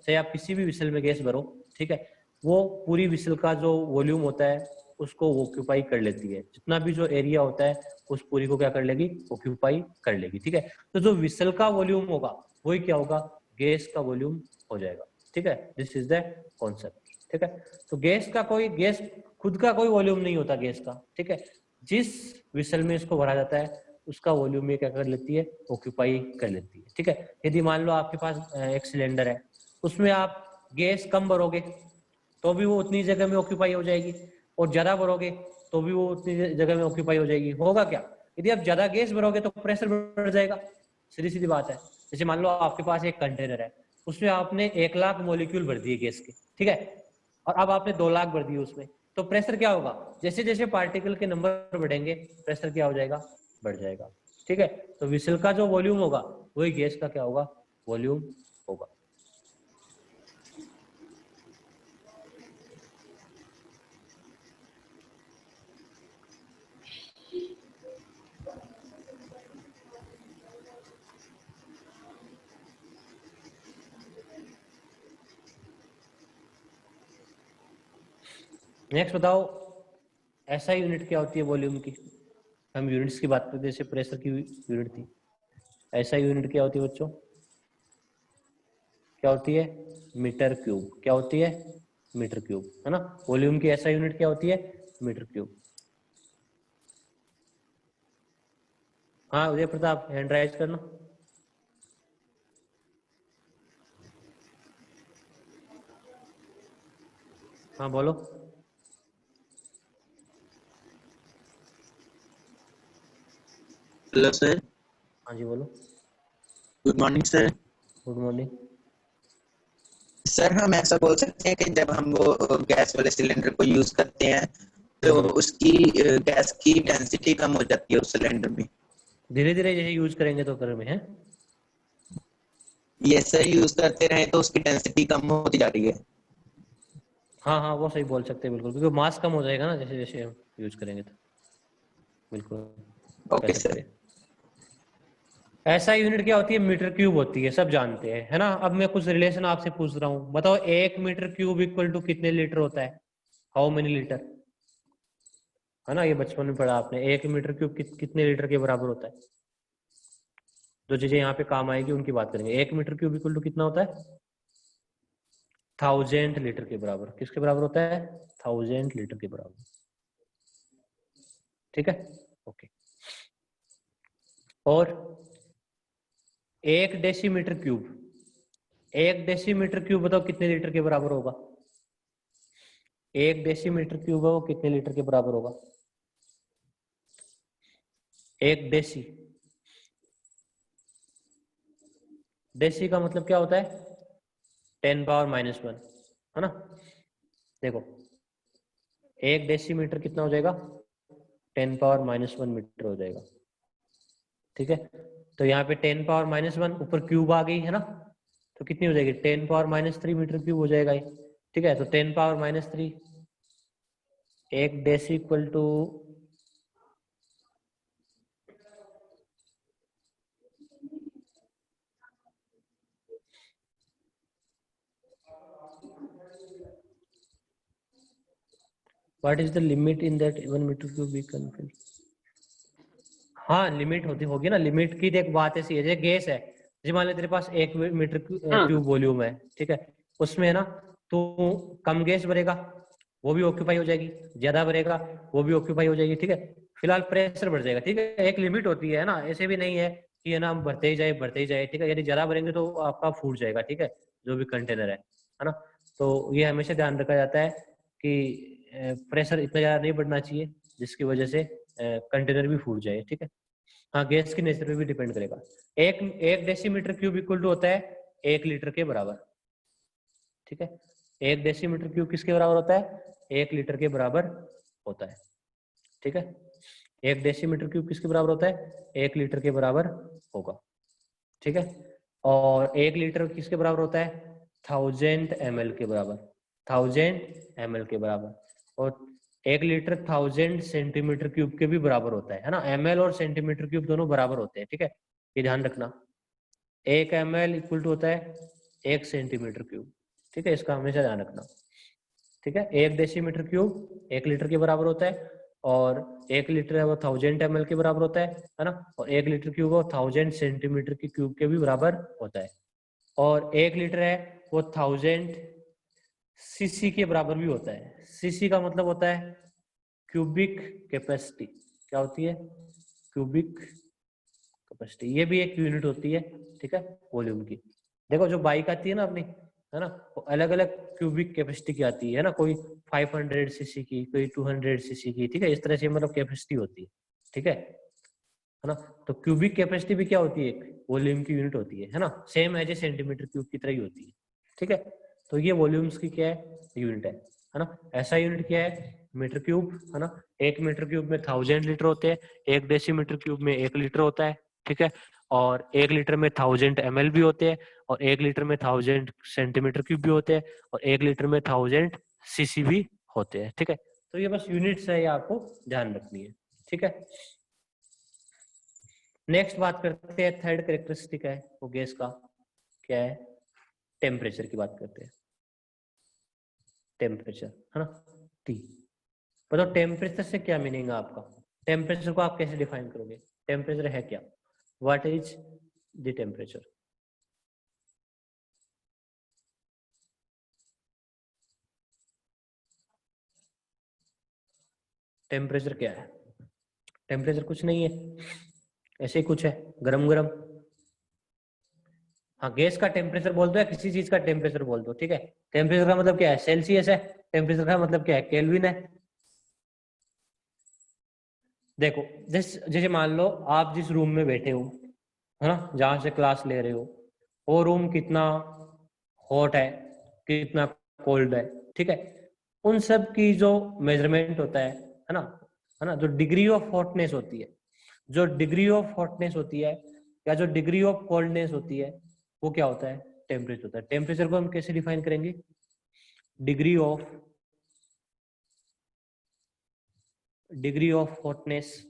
चाहे आप किसी भी विसल में गैस भरो, ठीक है, वो पूरी विसल का जो वॉल्यूम होता है उसको ऑक्यूपाई कर लेती है, जितना भी जो एरिया होता है उस पूरी को क्या कर लेगी, ऑक्यूपाई कर लेगी। ठीक है, तो जो विसल का वॉल्यूम होगा वही क्या होगा, गैस का वॉल्यूम हो जाएगा। ठीक है, दिस इज द कॉन्सेप्ट। ठीक है, तो गैस का कोई, गैस खुद का कोई वॉल्यूम नहीं होता गैस का। ठीक है, जिस विसल में इसको भरा जाता है उसका वॉल्यूम ये क्या कर लेती है, ऑक्यूपाई कर लेती है। ठीक है, यदि मान लो आपके पास एक सिलेंडर है, उसमें आप गैस कम भरोगे तो भी वो उतनी जगह में ऑक्यूपाई हो जाएगी, और ज्यादा भरोगे तो भी वो उतनी जगह में ऑक्यूपाई हो जाएगी। होगा क्या, यदि आप ज्यादा गैस भरोगे तो प्रेशर बढ़ जाएगा, सीधी सीधी बात है। जैसे मान लो आपके पास एक कंटेनर है, उसमें आपने 1 लाख मॉलिक्यूल भर दिए गैस के, ठीक है, और अब आपने 2 लाख भर दिए उसमें, तो प्रेशर क्या होगा, जैसे जैसे पार्टिकल के नंबर बढ़ेंगे प्रेशर क्या हो जाएगा, बढ़ जाएगा। ठीक है, तो विसल का जो वॉल्यूम होगा वही गैस का क्या होगा, वॉल्यूम होगा। नेक्स्ट बताओ, ऐसा यूनिट क्या होती है वॉल्यूम की? हम यूनिट्स की बात करते हैं, जैसे प्रेशर की यूनिट थी। ऐसा यूनिट क्या होती है बच्चों? क्या होती है? Metre cube. क्या होती है? मीटर क्यूब, है ना। वॉल्यूम की ऐसा यूनिट क्या होती है? Metre cube. हाँ उदय प्रताप, हैंड राइज करना। हाँ बोलो। Hello sir. हाँ जी बोलो। Good morning sir. Good morning. सर हम ऐसा बोल सकते हैं कि जब हम वो गैस वाले सिलेंडर को यूज करते हैं तो उसकी गैस की डेंसिटी कम हो जाती है उस सिलेंडर में। धीरे धीरे जैसे यूज करेंगे तो कर में है। ये सर यूज करते रहे तो उसकी डेंसिटी कम होती जा रही है। हाँ हाँ वो सही बोल सकते हैं बिल्कुल, क्योंकि मास कम हो जाएगा ना जैसे जैसे हम यूज करेंगे तो। बिल्कुल कह ओके सकते सर। हैं। ऐसा यूनिट क्या होती है? मीटर क्यूब होती है, सब जानते हैं, है ना। अब मैं कुछ रिलेशन आपसे पूछ रहा हूँ, बताओ 1 मीटर क्यूब इक्वल टू कितने लीटर होता है? How many litre? है ना, ये बचपन में पढ़ा आपने। 1 मीटर क्यूब कितने लीटर के बराबर होता है? जो चीजें यहाँ पे काम आएगी उनकी बात करेंगे। 1 मीटर क्यूब इक्वल टू कितना होता है? 1000 लीटर के बराबर। किसके बराबर होता है? 1000 लीटर के बराबर। ठीक है, ओके। और 1 डेसीमीटर क्यूब, 1 डेसीमीटर क्यूब बताओ कितने लीटर के बराबर होगा? 1 डेसीमीटर क्यूब है वो कितने लीटर के बराबर होगा? 1 डेसी, डेसी का मतलब क्या होता है? 10⁻⁻1, है ना। देखो 1 डेसीमीटर कितना हो जाएगा? 10⁻⁻1 मीटर हो जाएगा। ठीक है, तो यहाँ पे 10⁻⁻1 ऊपर क्यूब आ गई है ना, तो कितनी हो जाएगी? 10⁻³ मीटर क्यूब हो जाएगा ये। ठीक है, तो 10⁻³ 1 deci equal to what is the limit in that 1 metre cube we can fill? हाँ लिमिट होती होगी ना। लिमिट की देख बात ऐसी है, जैसे गैस है जी, मान ले तेरे पास 1 मीटर क्यूब वॉल्यूम है, ठीक है, उसमें है ना, तो कम गैस भरेगा वो भी ऑक्यूपाई हो जाएगी, ज्यादा भरेगा वो भी ऑक्यूपाई हो जाएगी। ठीक है, फिलहाल प्रेशर बढ़ जाएगा। ठीक है, एक लिमिट होती है ना, ऐसे भी नहीं है कि है ना हम भरते ही जाए भरते ही जाए। ठीक है, यदि ज्यादा भरेंगे तो आपका फूट जाएगा। ठीक है, जो भी कंटेनर है ना। तो ये हमेशा ध्यान रखा जाता है कि प्रेशर इतना ज्यादा नहीं बढ़ना चाहिए जिसकी वजह से कंटेनर भी फूट जाए। ठीक है, हाँ गैस की नेचर पे भी डिपेंड करेगा। एक डेसीमीटर क्यूब इक्वल टू होता है 1 लीटर के बराबर। ठीक है, 1 डेसीमीटर क्यूब किसके बराबर होता है? 1 लीटर के बराबर होता है। ठीक है, 1 डेसीमीटर क्यूब किसके बराबर होता है? 1 लीटर के बराबर होगा। ठीक है, और 1 लीटर किसके बराबर होता है? 1000 ml के बराबर, 1000 ml के बराबर। और 1 लीटर 1000 सेंटीमीटर क्यूब के भी बराबर होता है ना। ml और सेंटीमीटर क्यूब दोनों बराबर होते हैं। ठीक है, ये ध्यान रखना। 1 ml इक्वल टू होता है 1 सेंटीमीटर क्यूब। ठीक है, इसका हमेशा ध्यान रखना। ठीक है, 1 डेसीमीटर क्यूब 1 लीटर के बराबर होता है, और 1 लीटर है वो 1000 ml के बराबर होता है ना। और 1 लीटर क्यूब वो 1000 सेंटीमीटर क्यूब के भी बराबर होता है। और 1 लीटर है वो 1000 cc के बराबर भी होता है। सीसी का मतलब होता है क्यूबिक कैपेसिटी। क्या होती है? Cubic capacity. ये भी एक यूनिट होती है, ठीक है, वॉल्यूम की। देखो जो बाइक आती है ना अपनी, है ना, वो अलग अलग क्यूबिक कैपेसिटी की आती है ना। कोई 500 सीसी की, कोई 200 सीसी की। ठीक है, इस तरह से मतलब कैपेसिटी होती है। ठीक है ना। तो क्यूबिक कैपेसिटी भी क्या होती है? वॉल्यूम की यूनिट होती है ना। Same as a centimetre cube की तरह ही होती है। ठीक है, तो ये वॉल्यूम्स की क्या है? यूनिट है ना। ऐसा यूनिट क्या है? मीटर क्यूब, है ना। 1 मीटर क्यूब में 1000 लीटर होते हैं, 1 डेसीमीटर क्यूब में 1 लीटर होता है। ठीक है। और 1 लीटर में 1000 ml भी होते हैं, और 1 लीटर में 1000 सेंटीमीटर क्यूब भी होते हैं, और 1 लीटर में 1000 सीसी भी होते हैं। ठीक है, तो ये बस यूनिट्स है, ये आपको ध्यान रखनी है। ठीक है, नेक्स्ट बात करते हैं, थर्ड कैरेक्टरिस्टिक है वो गैस का क्या है, टेम्परेचर की बात करते हैं। टेम्परेचर है ना, T। बताओ टेम्परेचर से क्या मीनिंग है आपका, टेम्परेचर को आप कैसे डिफाइन करोगे, टेम्परेचर है क्या, what is the temperature. Temperature क्या है, टेम्परेचर कुछ नहीं है, ऐसे ही कुछ है, गरम गरम। हाँ, गैस का टेम्परेचर बोल दो या किसी चीज का टेम्परेचर बोल दो। ठीक है, टेम्परेचर का मतलब क्या है, सेल्सियस है, टेम्परेचर का मतलब क्या है, केल्विन है। देखो जैसे मान लो आप जिस रूम में बैठे हो, है ना, जहां से क्लास ले रहे हो, वो रूम कितना हॉट है, कितना कोल्ड है। ठीक है, उन सब की जो मेजरमेंट होता है ना, जो डिग्री ऑफ हॉटनेस होती है, जो डिग्री ऑफ हॉटनेस होती है या जो डिग्री ऑफ कोल्डनेस होती है, वो क्या होता है, टेम्परेचर होता है। टेम्परेचर को हम कैसे डिफाइन करेंगे, डिग्री ऑफ हॉटनेस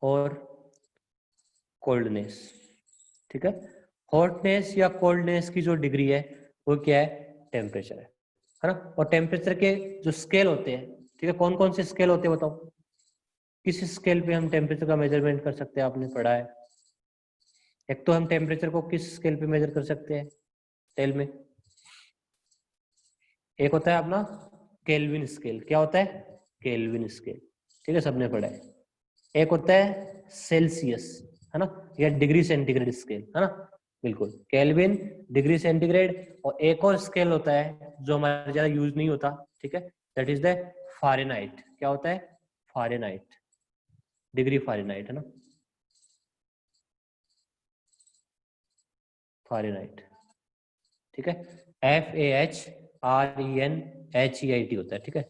और कोल्डनेस। ठीक है, हॉटनेस या कोल्डनेस की जो डिग्री है वो क्या है, टेम्परेचर है ना। और टेम्परेचर के जो स्केल होते हैं, ठीक है, कौन कौन से स्केल होते हैं बताओ, किस स्केल पे हम टेम्परेचर का मेजरमेंट कर सकते हैं, आपने पढ़ा है। एक तो हम टेम्परेचर को किस स्केल पे मेजर कर सकते हैं, टेल में। एक होता है अपना केल्विन स्केल, क्या होता है, केल्विन स्केल। ठीक है, सबने पढ़ा है। एक होता है सेल्सियस, है ना, या डिग्री सेंटीग्रेड स्केल, है ना, बिल्कुल, केल्विन, डिग्री सेंटीग्रेड। और एक और स्केल होता है जो हमारे ज्यादा यूज नहीं होता, ठीक है, दैट इज द फारेनहाइट। क्या होता है, फारेनहाइट, डिग्री फारेनहाइट, है ना, फारेनहाइट। ठीक है, FAHRENHEIT होता है। ठीक है,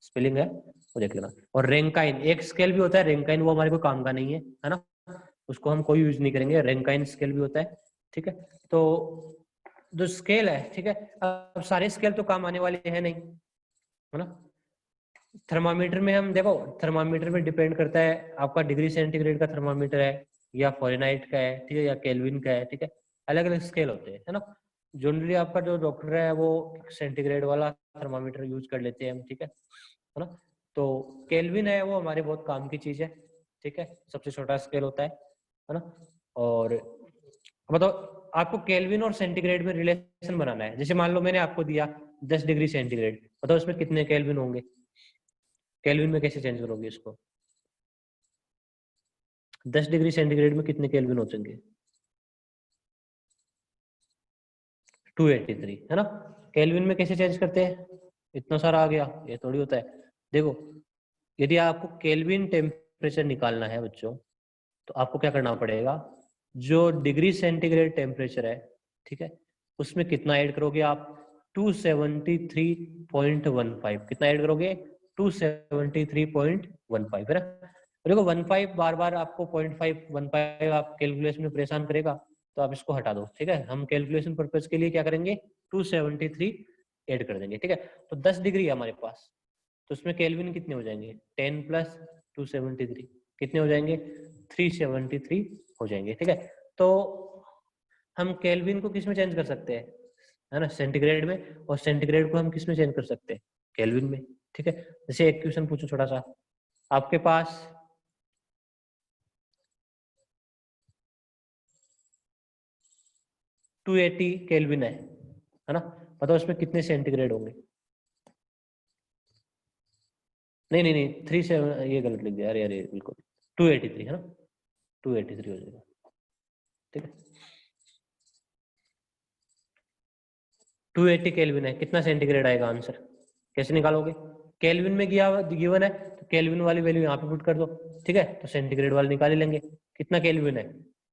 स्पेलिंग है वो देख लेना। और रैंकाइन एक स्केल भी होता है, रैंकाइन वो हमारे को काम का नहीं है ना, उसको हम कोई यूज नहीं करेंगे, रैंकाइन स्केल भी होता है। ठीक है, तो जो स्केल है, ठीक है, अब सारे स्केल तो काम आने वाले हैं नहीं, है ना। थर्मामीटर में हम देखो, थर्मामीटर में डिपेंड करता है आपका डिग्री सेंटीग्रेड का थर्मामीटर है या फॉरेनहाइट का है, ठीक है, या केल्विन का है। ठीक है, अलग अलग स्केल होते हैं, है ना। जनरली आपका जो डॉक्टर है वो सेंटीग्रेड वाला थर्मामीटर यूज कर लेते हैं हम, ठीक है ना। तो केल्विन है वो हमारे बहुत काम की चीज है, ठीक है, सबसे छोटा स्केल होता है ना। और मतलब आपको केल्विन और सेंटीग्रेड में रिलेशन बनाना है। जैसे मान लो मैंने आपको दिया 10 डिग्री सेंटीग्रेड, बताओ इसमें कितने केल्विन होंगे, केल्विन में कैसे चेंज करोगे इसको, 10 डिग्री सेंटीग्रेड में कितने केल्विन हो सकेंगे, 283, है ना। केल्विन में कैसे चेंज करते हैं, इतना सारा आ गया, ये थोड़ी होता है। देखो, यदि आपको केल्विन टेम्परेचर निकालना है बच्चों, तो आपको क्या करना पड़ेगा, जो डिग्री सेंटीग्रेड टेम्परेचर है, ठीक है, उसमें कितना ऐड करोगे आप, 273.15, कितना ऐड करोगे, 273.15, है ना। देखो 15 बार बार आपको 0.5 15 आप कैलकुलेशन में परेशान करेगा, तो आप इसको हटा दो। ठीक है, हम कैलकुलेशन पर्पज के लिए क्या करेंगे, 273 ऐड कर देंगे। ठीक है, तो 10 डिग्री है हमारे पास, तो उसमें केल्विन कितने हो जाएंगे, 10 प्लस 273 कितने हो जाएंगे, 373 हो जाएंगे। ठीक है, तो हम केल्विन को किस में चेंज कर सकते हैं, है ना, सेंटीग्रेड में, और सेंटीग्रेड को हम किस में चेंज कर सकते हैं, केल्विन में। ठीक है, जैसे एक क्वेश्चन पूछो छोटा सा, आपके पास 280 केल्विन है ना, बताओ इसमें कितने सेंटीग्रेड होंगे, नहीं नहीं नहीं 37, ये गलत लिख दिया, अरे अरे बिल्कुल 283, है ना, 283 हो जाएगा। ठीक है, 280 केल्विन है, कितना सेंटीग्रेड आएगा आंसर, कैसे निकालोगे, केल्विन में गिवन है तो केल्विन वाली वैल्यू यहाँ पे पुट कर दो। ठीक है, तो सेंटीग्रेड वाले निकाल ही लेंगे, कितना केल्विन है,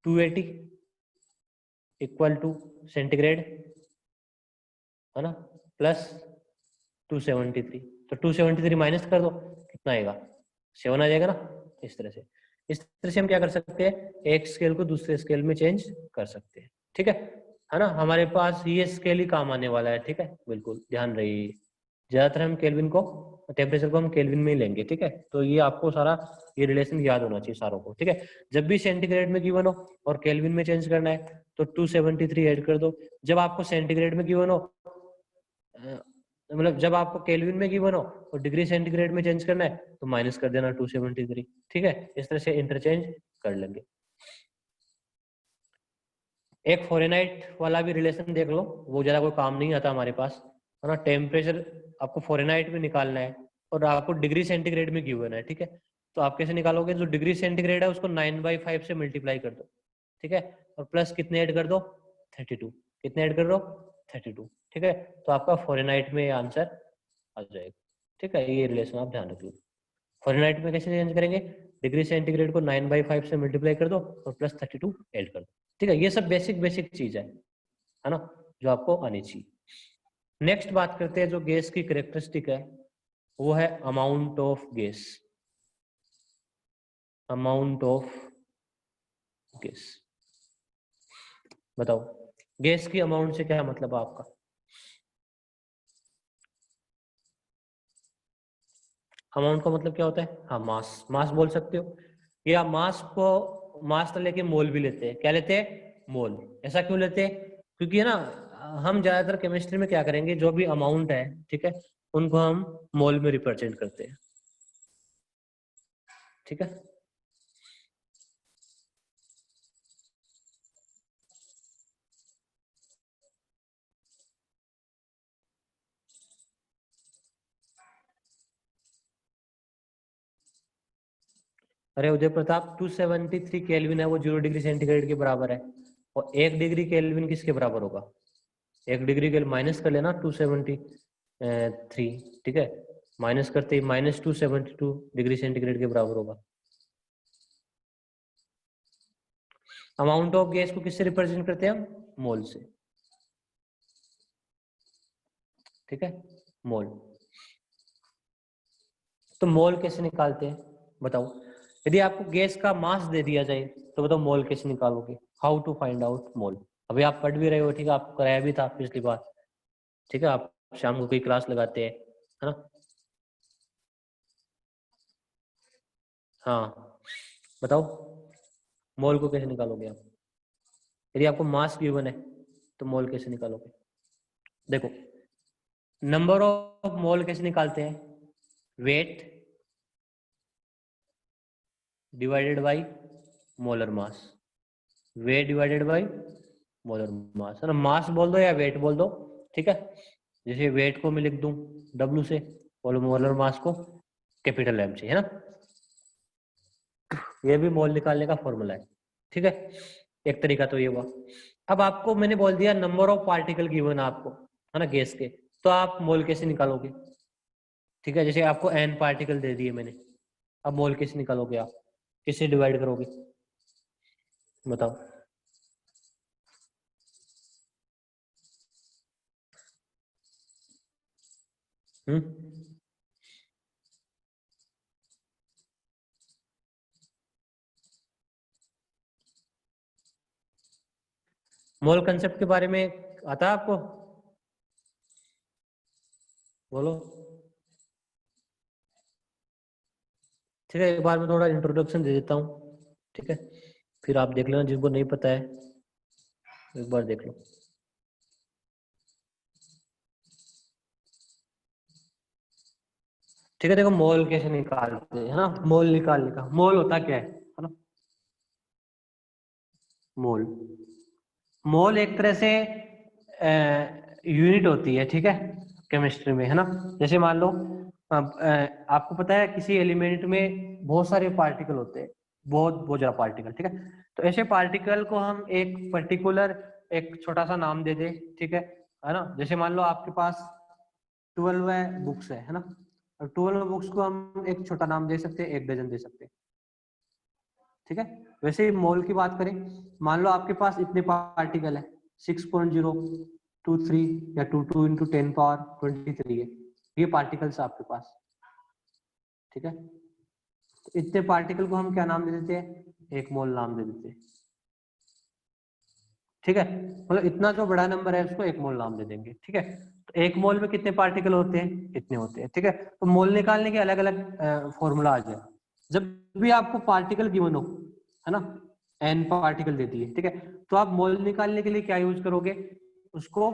280 इक्वल टू सेंटीग्रेड, है ना, प्लस 273, तो 273 माइनस कर दो, कितना आएगा 7 आ जाएगा ना। इस तरह से हम क्या कर सकते हैं, एक स्केल को दूसरे स्केल में चेंज कर सकते हैं। ठीक है ना, हमारे पास ये स्केल ही काम आने वाला है। ठीक है, बिल्कुल ध्यान रहिए, ज्यादातर हम केल्विन को, टेम्परेचर को हम केल्विन में ही लेंगे। ठीक है, तो ये आपको सारा ये रिलेशन याद होना चाहिए सारों को। ठीक है, जब भी सेंटीग्रेड में गिवन हो और केल्विन में चेंज करना है तो 273 ऐड कर दो। जब आपको सेंटीग्रेड में गिवन हो, मतलब जब आपको केल्विन में गिवन हो और डिग्री सेंटीग्रेड में चेंज करना है तो माइनस कर देना 273। ठीक है, इस तरह से इंटरचेंज कर लेंगे। एक फ़ारेनहाइट वाला भी रिलेशन देख लो, वो ज्यादा कोई काम नहीं आता हमारे पास, है ना। टेम्परेचर आपको फ़ारेनहाइट में निकालना है और आपको डिग्री सेंटीग्रेड में गिवन है। ठीक है, तो आप कैसे निकालोगे, जो डिग्री सेंटीग्रेड है उसको 9/5 से मल्टीप्लाई कर दो। ठीक है, और प्लस कितने ऐड कर दो, 32। कितने ऐड कर दो, 32। ठीक है, तो आपका फ़ारेनहाइट में आंसर आ जाएगा। ठीक है, ये रिलेशन आप ध्यान रखिए। फ़ारेनहाइट में कैसे चेंज करेंगे, डिग्री सेंटीग्रेड को 9/5 से मल्टीप्लाई कर दो और प्लस 32 ऐड कर दो। ठीक है, ये सब बेसिक चीज है ना, जो आपको आनी चाहिए। नेक्स्ट बात करते हैं, जो गैस की कैरेक्टरिस्टिक है वो है amount of gas. Amount of gas, बताओ गैस की अमाउंट से क्या मतलब है आपका। अमाउंट का मतलब क्या होता है, हाँ मास, मास बोल सकते हो, या मास को मास तो लेके मोल भी लेते हैं। क्या लेते हैं, मोल। ऐसा क्यों लेते हैं, क्योंकि है ना, हम ज्यादातर केमिस्ट्री में क्या करेंगे, जो भी अमाउंट है, ठीक है, उनको हम मोल में रिप्रेजेंट करते हैं। ठीक है, अरे उदय प्रताप, 273 केल्विन है वो 0 डिग्री सेंटीग्रेड के बराबर है, और 1 डिग्री केल्विन किसके बराबर होगा, 1 डिग्री के माइनस कर लेना 273। ठीक है, माइनस करते ही -272 डिग्री सेंटीग्रेड के बराबर होगा। अमाउंट ऑफ गैस को किससे रिप्रेजेंट करते हैं हम, मोल से। ठीक है, मोल। तो मोल कैसे निकालते हैं बताओ, यदि आपको गैस का मास दे दिया जाए तो बताओ मोल कैसे निकालोगे, how to find out mole. अभी आप पढ़ भी रहे हो, ठीक है, आपको कराया भी था पिछली बार। ठीक है, आप शाम को कोई क्लास लगाते हैं, है ना। हाँ बताओ, मोल को कैसे निकालोगे आप, यदि आपको मास गिवन है तो मोल कैसे निकालोगे। देखो, नंबर ऑफ मोल कैसे निकालते हैं, weight divided by molar mass, weight divided by molar mass, है ना। मास बोल दो या वेट बोल दो। ठीक है, जैसे वेट को मैं लिख दूं W से और मोलर मास को कैपिटल M से, है ना। ये भी मोल निकालने का फॉर्मूला है। ठीक है, एक तरीका तो ये हुआ। अब आपको मैंने बोल दिया नंबर ऑफ पार्टिकल गिवन आपको, है ना, गैस के, तो आप मोल कैसे निकालोगे। ठीक है, जैसे आपको n पार्टिकल दे दिए मैंने, अब मोल कैसे निकालोगे आप, किससे डिवाइड करोगे बताओ। मोल कंसेप्ट के बारे में आता है आपको, बोलो। ठीक है, एक बार मैं थोड़ा इंट्रोडक्शन दे देता हूँ। ठीक है, फिर आप देख लेना, जिसको नहीं पता है एक बार देख लो। ठीक है, देखो मोल कैसे निकालते हैं, है ना। मोल निकालने का, मोल होता क्या है ना। मोल, मोल एक तरह से यूनिट होती है, ठीक है, केमिस्ट्री में, है ना। जैसे मान लो आपको पता है किसी एलिमेंट में बहुत सारे पार्टिकल होते हैं, बहुत ज्यादा पार्टिकल। ठीक है, तो ऐसे पार्टिकल को हम एक पर्टिकुलर एक छोटा सा नाम दे दे। ठीक है ना। जैसे मान लो आपके पास 12 बुक्स है ना, और 12 बुक्स को हम एक छोटा नाम दे सकते हैं, 1 डजन दे सकते हैं। ठीक है, वैसे ही मोल की बात करें, मान लो आपके पास इतने पार्टिकल है 6.023 या 22 × 10⁻23 है, ये पार्टिकल्स आपके पास। ठीक है, तो इतने पार्टिकल को हम क्या नाम दे देते हैं, 1 मोल नाम दे देते हैं। ठीक है, मतलब इतना जो बड़ा नंबर है उसको 1 मोल नाम दे देंगे। ठीक है, तो 1 मोल में कितने पार्टिकल होते हैं, इतने होते हैं। ठीक है, तो मोल निकालने के अलग अलग फॉर्मूला आ जाए। जब भी आपको पार्टिकल गिवन हो, है ना, n पार्टिकल देती है, ठीक है, तो आप मोल निकालने के लिए क्या यूज करोगे, उसको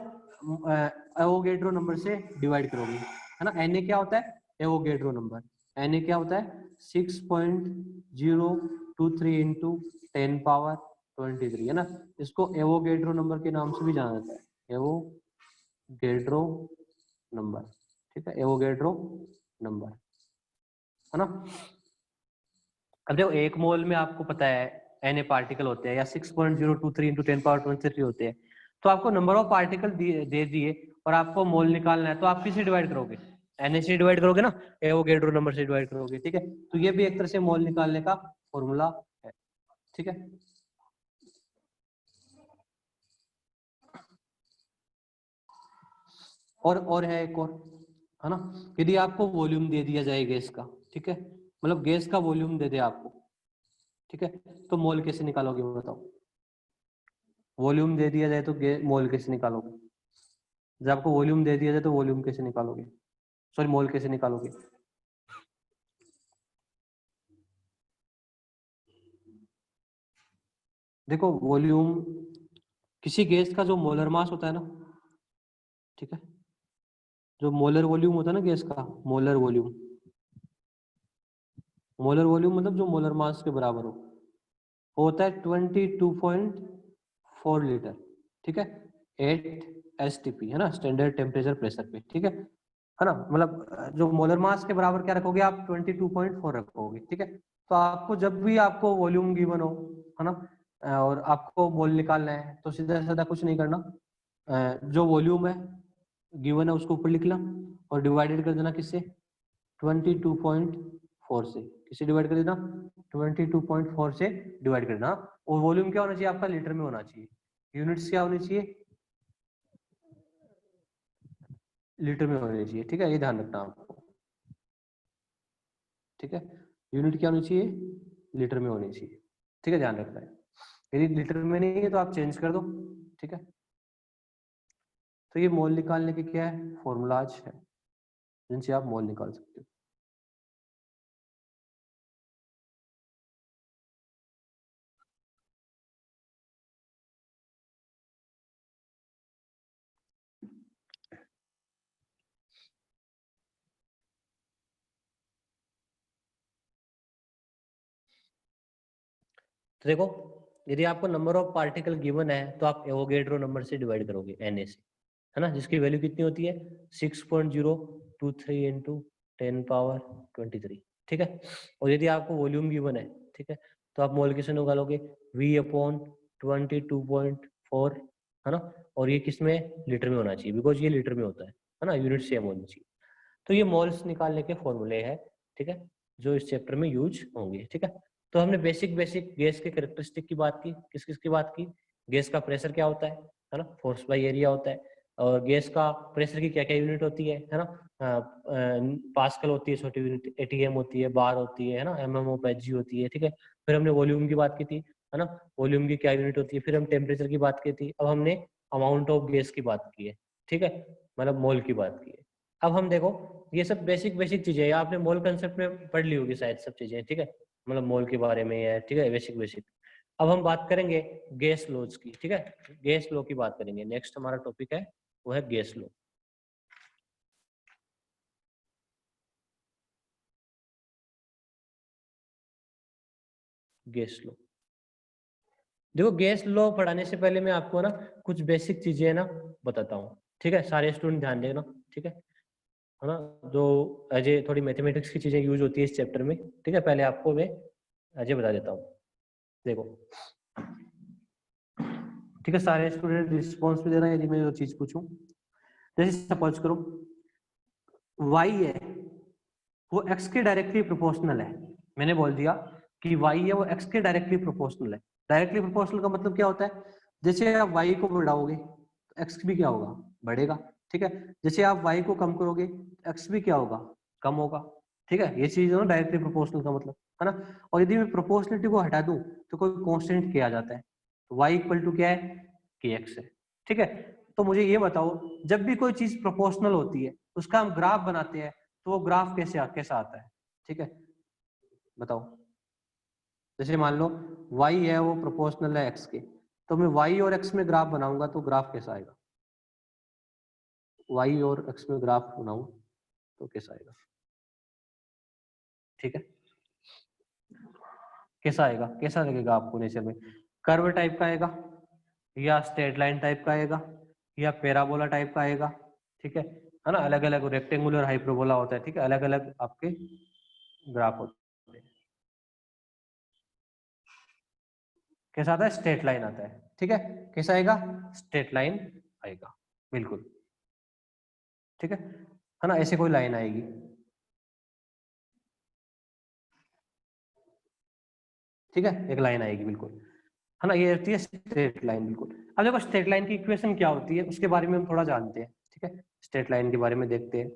एवोगैड्रो नंबर से डिवाइड करोगे, है ना। Na क्या होता है, एवोगैड्रो नंबर। Na क्या होता है, 6.023 इंटू 10 पावर 23, है ना। इसको एवोगैड्रो नंबर के नाम से भी जाना जाता है, एवोगैड्रो नंबर। ठीक है, एवोगैड्रो नंबर, है ना। अब देखो 1 मोल में आपको पता है Na पार्टिकल होते हैं या 6.023 इंटू 10 पावर 23 होते हैं, तो आपको नंबर ऑफ पार्टिकल दे दिए और आपको मोल निकालना है, तो आप किससे डिवाइड करोगे, Na से डिवाइड करोगे ना, एवोगैड्रो नंबर से डिवाइड करोगे। ठीक है, तो ये भी एक तरह से मोल निकालने का फॉर्मूला है। ठीक है, और है एक और, है ना, यदि आपको वॉल्यूम दे दिया जाए गैस का, ठीक है, मतलब गैस का वॉल्यूम दे दे आपको, ठीक है, तो मोल कैसे निकालोगे बताओ, वॉल्यूम दे दिया जाए तो मोल कैसे निकालोगे, जब आपको वॉल्यूम दे दिया जाए तो वॉल्यूम कैसे निकालोगे, सॉरी मोल कैसे निकालोगे। देखो वॉल्यूम किसी गैस का जो मोलर मास होता है ना, ठीक है, जो मोलर वॉल्यूम होता है ना गैस का, मोलर वॉल्यूम, मोलर वॉल्यूम मतलब जो मोलर मास के बराबर हो, वो होता है 22.4 लीटर। ठीक है, 8 STP, है ना, स्टैंडर्ड टेम्परेचर प्रेशर पे। ठीक है ना, मतलब जो मोलर मास के बराबर क्या रखोगे आप, 22.4 रखोगे। ठीक है, तो आपको जब भी आपको वॉल्यूम गिवन हो, है ना, और आपको मोल निकालना है, तो सीधा सीधा कुछ नहीं करना, जो वॉल्यूम है गिवन है उसको ऊपर लिख लो और डिवाइडेड कर देना किससे, 22.4 से। किससे डिवाइड कर देना, 22.4 से डिवाइड कर देना। और वॉल्यूम क्या होना चाहिए आपका, लीटर में होना चाहिए, यूनिट्स क्या होनी चाहिए, लीटर में होनी चाहिए। ठीक है, ये ध्यान रखना आपको। ठीक है, यूनिट क्या होनी चाहिए, लीटर में होनी चाहिए। ठीक है, ध्यान रखना है, यदि लीटर में नहीं है तो आप चेंज कर दो। ठीक है, तो ये मोल निकालने के क्या है, फॉर्मूलाज है जिनसे आप मोल निकाल सकते हो। तो देखो यदि आपको नंबर ऑफ पार्टिकल गिवन है तो आप एवोगैड्रो नंबर से डिवाइड करोगे, Na से, है ना, जिसकी वैल्यू कितनी होती है, 6.023 इंटू 10 पावर 23। ठीक है, और यदि आपको वॉल्यूम गिवन है, ठीक है, तो आप मोल किससे निकालोगे, V/22.4, है ना, और ये किस में, लीटर में होना चाहिए, बिकॉज ये लीटर में होता है ना, यूनिट सेम होनी चाहिए। तो ये मोल्स निकालने के फॉर्मूले हैं, ठीक है, जो इस चैप्टर में यूज होंगे। ठीक है, तो हमने बेसिक गैस के कैरेक्टरिस्टिक की बात की, किस किस की बात की, गैस का प्रेशर क्या होता है ना, फोर्स बाय एरिया होता है, और गैस का प्रेशर की क्या क्या यूनिट होती है ना, पास्कल होती है छोटी यूनिट, ATM होती है, बार होती है ना, MM ऑफ Hg होती है। ठीक है, फिर हमने वॉल्यूम की बात की थी, है ना, वॉल्यूम की क्या यूनिट होती है, फिर हम टेम्परेचर की बात की थी, अब हमने अमाउंट ऑफ गैस की बात की है। ठीक है, मतलब मोल की बात की है। अब हम देखो ये सब बेसिक चीजें है, आपने मोल कंसेप्ट में पढ़ ली होगी शायद सब चीजें। ठीक है, मतलब मोल के बारे में है, ठीक है, बेसिक। अब हम बात करेंगे गैस लॉज की। ठीक है, गैस लॉ की बात करेंगे, नेक्स्ट हमारा टॉपिक है वो है गैस लॉ। गैस लॉ, देखो गैस लॉ पढ़ाने से पहले मैं आपको ना कुछ बेसिक चीजें ना बताता हूँ। ठीक है, सारे स्टूडेंट ध्यान देना। ठीक है ना, जो अजय थोड़ी मैथमेटिक्स की चीजें यूज होती है इस चैप्टर में। ठीक है, पहले आपको मैं अजय बता देता हूँ। देखो ठीक है, सारे स्टूडेंट रिस्पॉन्स भी देना यदि मैं जो चीज पूछूं। जैसे सपोज करो y है वो x के डायरेक्टली प्रोपोर्शनल है। मैंने बोल दिया कि y है वो x के डायरेक्टली प्रोपोर्शनल है। डायरेक्टली प्रोपोर्शनल का मतलब क्या होता है, जैसे आप y को बढ़ाओगे तो x भी क्या होगा, बढ़ेगा। ठीक है, जैसे आप y को कम करोगे x भी क्या होगा, कम होगा। ठीक है, ये चीज है डायरेक्टली प्रोपोर्शनल का मतलब, है ना। और यदि मैं प्रोपोर्शनलिटी को हटा दूं तो कोई कांस्टेंट के आ जाता है, तो y इक्वल टू क्या है, kx है। ठीक है, तो मुझे ये बताओ, जब भी कोई चीज प्रोपोर्शनल होती है उसका हम ग्राफ बनाते हैं, तो वो ग्राफ कैसा आता है, ठीक है, बताओ। जैसे मान लो y है वो प्रोपोर्शनल है x के, तो मैं y और x में ग्राफ बनाऊंगा तो ग्राफ कैसा आएगा, y और x में ग्राफ बनाऊं तो कैसा आएगा, ठीक है, कैसा आएगा, कैसा लगेगा आपको नेचर में, कर्व टाइप का आएगा या स्ट्रेट लाइन टाइप का आएगा या पैराबोला टाइप का आएगा, ठीक है ना। अलग अलग रेक्टेंगुलर हाइपरबोला होता है, ठीक है, अलग अलग आपके ग्राफ होते हैं। कैसा आता है, स्ट्रेट लाइन आता है, ठीक है, कैसा आएगा, स्ट्रेट लाइन आएगा, बिल्कुल, ठीक है ना, ऐसे कोई लाइन आएगी, ठीक है, एक लाइन आएगी बिल्कुल, है ना, ये होती है स्ट्रेट लाइन, बिल्कुल। अब देखो स्ट्रेट लाइन की इक्वेशन क्या होती है उसके बारे में हम थोड़ा जानते हैं, ठीक है, स्ट्रेट लाइन के बारे में देखते हैं।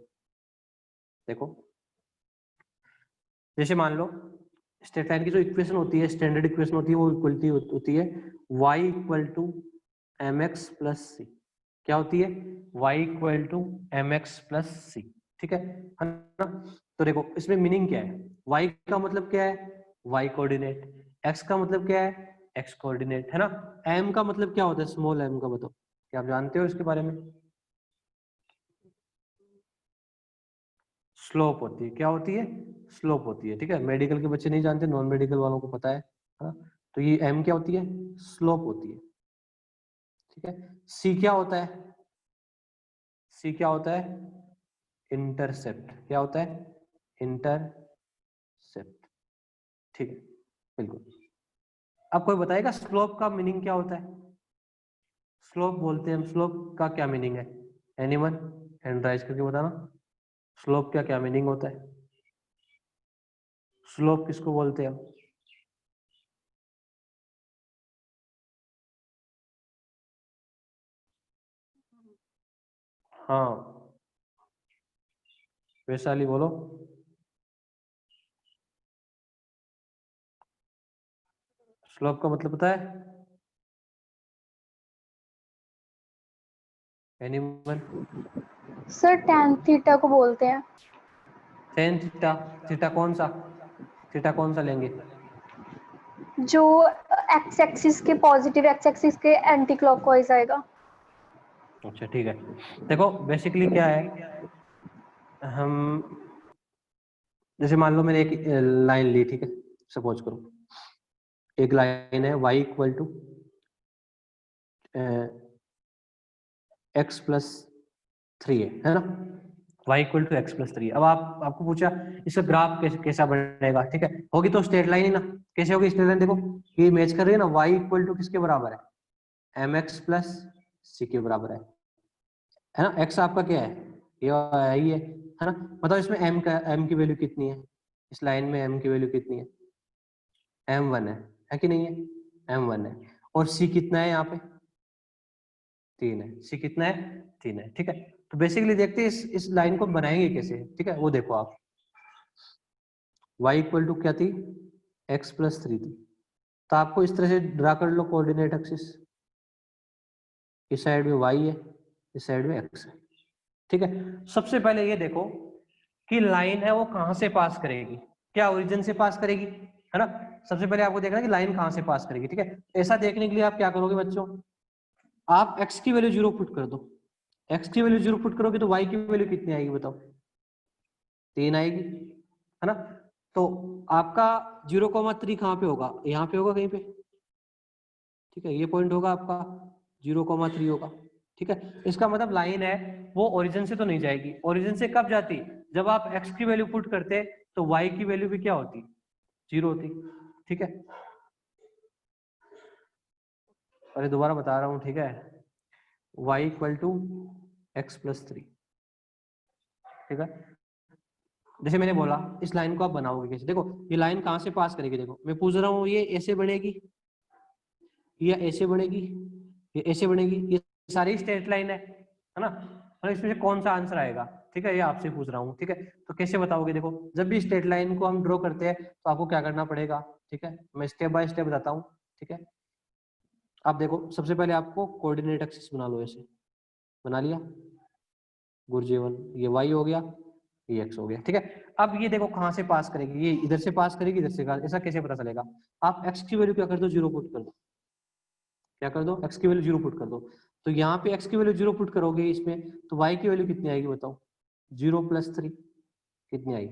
देखो जैसे मान लो स्ट्रेट लाइन की जो इक्वेशन होती है, स्टैंडर्ड इक्वेशन होती है, वो इक्वलिटी होती है y equal to mx plus C. क्या होती है, y equal to mx plus C, ठीक है ना। तो देखो इसमें मीनिंग क्या है, y का मतलब क्या है, y कोऑर्डिनेट, x का मतलब क्या है, x कोऑर्डिनेट, है ना। m का मतलब क्या होता है, स्मॉल m का बताओ, क्या आप जानते हो इसके बारे में, स्लोप होती है, क्या होती है, स्लोप होती है, ठीक है, मेडिकल के बच्चे नहीं जानते, नॉन मेडिकल वालों को पता है ना। तो ये m क्या होती है, स्लोप होती है, ठीक है। c क्या होता है, c क्या होता है, इंटरसेप्ट, क्या होता है, इंटरसेप्ट, ठीक है, बिल्कुल। अब कोई बताएगा स्लोप का मीनिंग क्या होता है, स्लोप बोलते हैं हम, स्लोप का क्या मीनिंग है, एनीवन हैंड राइज करके बताना, स्लोप का क्या मीनिंग होता है, स्लोप किसको बोलते हैं हम, हाँ वैशाली बोलो, स्लोप का मतलब पता है, एनीवन, सर tan थीटा को बोलते हैं। टेन थीटा, थीटा कौन सा, थीटा कौन सा लेंगे, जो एक्स एक्सिस के पॉजिटिव एक्स एक्सिस के एंटी क्लॉकवाइज आएगा। अच्छा ठीक है, देखो बेसिकली क्या है, हम जैसे मान लो मैंने एक लाइन ली, ठीक है, सपोज करो एक लाइन है y equal to x plus 3 है ना, y equal to x plus 3। अब आपको पूछा इसका ग्राफ कैसा बनेगा, ठीक है, होगी तो स्ट्रेट लाइन ही ना, कैसे होगी स्ट्रेट लाइन, देखो ये मैच कर रही है ना, y इक्वल टू किसके बराबर है, mx प्लस सी के बराबर है ना, x आपका क्या है, ये ही है ना। बताओ इसमें m की वैल्यू कितनी है, इस लाइन में m की वैल्यू कितनी है, m1 है कि नहीं है, m1 है, और c कितना है यहाँ पे, 3 है, c कितना है, 3 है, ठीक है। तो बेसिकली देखते हैं इस लाइन को बनाएंगे कैसे, ठीक है, वो देखो आप, y इक्वल टू क्या थी, x प्लस 3 थी, तो आपको इस तरह से ड्रा कर लो कोऑर्डिनेट एक्सिस, इस साइड में y है, इस साइड में x है, ठीक है। सबसे पहले ये देखो कि लाइन है वो कहां से पास करेगी, क्या ओरिजिन से पास करेगी, है ना। सबसे पहले आपको देखना कि लाइन कहां से पास करेगी, ठीक है। ऐसा देखने के लिए आप क्या करोगे बच्चों, आप x की वैल्यू 0 पुट कर दो, x की वैल्यू 0 पुट करोगे तो y की वैल्यू कितनी आएगी बताओ, 3 आएगी, है ना। तो आपका 0,3 कहाँ पे होगा, यहाँ पे होगा कहीं पे, ठीक है, ये पॉइंट होगा आपका 0,3 होगा, ठीक है। इसका मतलब लाइन है वो ओरिजिन से तो नहीं जाएगी, ओरिजिन से कब जाती, जब आप x की वैल्यू पुट करते तो y की वैल्यू भी क्या होती, 0 होती, ठीक है। अरे दोबारा बता रहा हूँ, ठीक है, y equal to x plus 3, ठीक है। जैसे मैंने बोला इस लाइन को आप बनाओगे कैसे, देखो ये लाइन कहाँ से पास करेगी, देखो मैं पूछ रहा हूँ ये ऐसे बनेगी या ऐसे बनेगी, ये ऐसे बनेगी, ये सारी स्ट्रेट लाइन है ना, और इसमें से कौन सा आंसर आएगा, ठीक है, ये आपसे पूछ रहा हूँ, ठीक है। तो कैसे बताओगे? देखो, जब भी स्ट्रेट लाइन को हम ड्रॉ करते हैं तो आपको क्या करना पड़ेगा, ठीक है, मैं स्टेप बाय स्टेप बताता हूँ, ठीक है। आप देखो, सबसे पहले आपको कोऑर्डिनेट एक्सिस बना लो, ऐसे बना लिया, गुरुजीवन, ये y हो गया, ये x हो गया, ठीक है। अब ये देखो कहाँ से पास करेगी, ये इधर से पास करेगी, इधर से, ऐसा कैसे पता चलेगा? आप x की वैल्यू क्या कर दो, 0 पुट कर दो, क्या कर दो, x की वैल्यू 0 पुट कर दो। तो यहाँ पे x की वैल्यू 0 पुट करोगे इसमें, तो y की वैल्यू कितनी आएगी बताओ? 0 + 3 कितनी आई?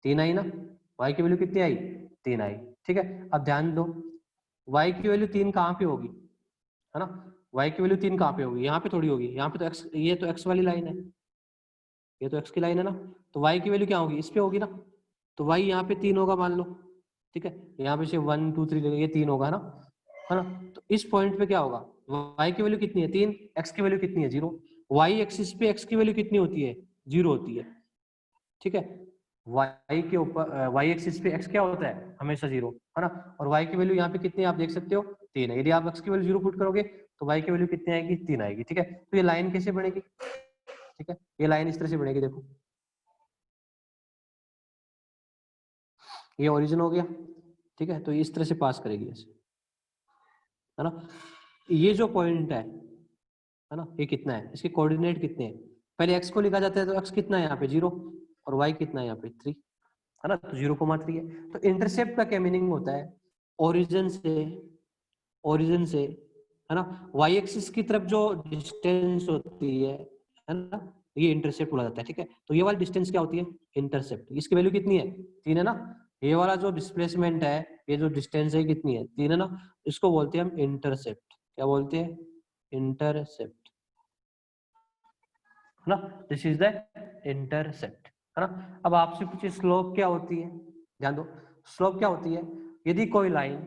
3 आई ना। y की वैल्यू कितनी आई? 3 आई, ठीक है। अब ध्यान दो, y की वैल्यू 3 कहाँ पे होगी, है ना? y की वैल्यू 3 कहाँ पे होगी? यहाँ पे थोड़ी होगी, यहाँ पे तो x, ये तो x वाली लाइन है, ये तो x की लाइन है ना, तो y की वैल्यू क्या होगी? इस पे होगी ना। तो y यहाँ पे 3 होगा मान लो, ठीक है, यहाँ पे से 1 2 3 ये 3 होगा ना, है ना। तो इस पॉइंट पे क्या होगा? y की वैल्यू कितनी है? 3, x की वैल्यू कितनी है? 0। y एक्सिस पे x की वैल्यू कितनी होती है? 0 होती है, ठीक है। y के ऊपर y एक्सिस पे x क्या होता है? हमेशा 0, है ना। और y की वैल्यू यहाँ पे कितनी है आप देख सकते हो? 3 है। यदि आप x की वैल्यू 0 पुट करोगे तो y की वैल्यू कितनी आएगी? 3 आएगी, ठीक है। तो ये लाइन कैसे बनेगी, ठीक है, ये लाइन इस तरह से बनेगी, देखो ये ओरिजिन हो गया, ठीक है। तो इस तरह से पास करेगी ऐसे, है ना। ये जो पॉइंट है ना, ये कितना है, इसके कोऑर्डिनेट कितने हैं? पहले x को लिखा जाता है तो x कितना है यहाँ पे? 0, और y कितना है यहाँ पे? 3, है ना। तो 0,3 है। तो इंटरसेप्ट का क्या मीनिंग होता है? ओरिजिन से, है ना, y एक्सिस की तरफ जो डिस्टेंस होती है ना, ये इंटरसेप्ट बोला जाता है, ठीक है। तो ये वाली डिस्टेंस क्या होती है? इंटरसेप्ट। इसकी वैल्यू कितनी है? 3 है ना। ये वाला जो डिस्प्लेसमेंट है, ये जो डिस्टेंस है कितनी है? 3 है ना। इसको बोलते हैं हम इंटरसेप्ट। क्या बोलते हैं? इंटरसेप्ट, है ना। दिस इज द इंटरसेप्ट, है ना। अब आपसे पूछिए स्लोप क्या होती है? ध्यान दो, स्लोप क्या होती है? यदि कोई लाइन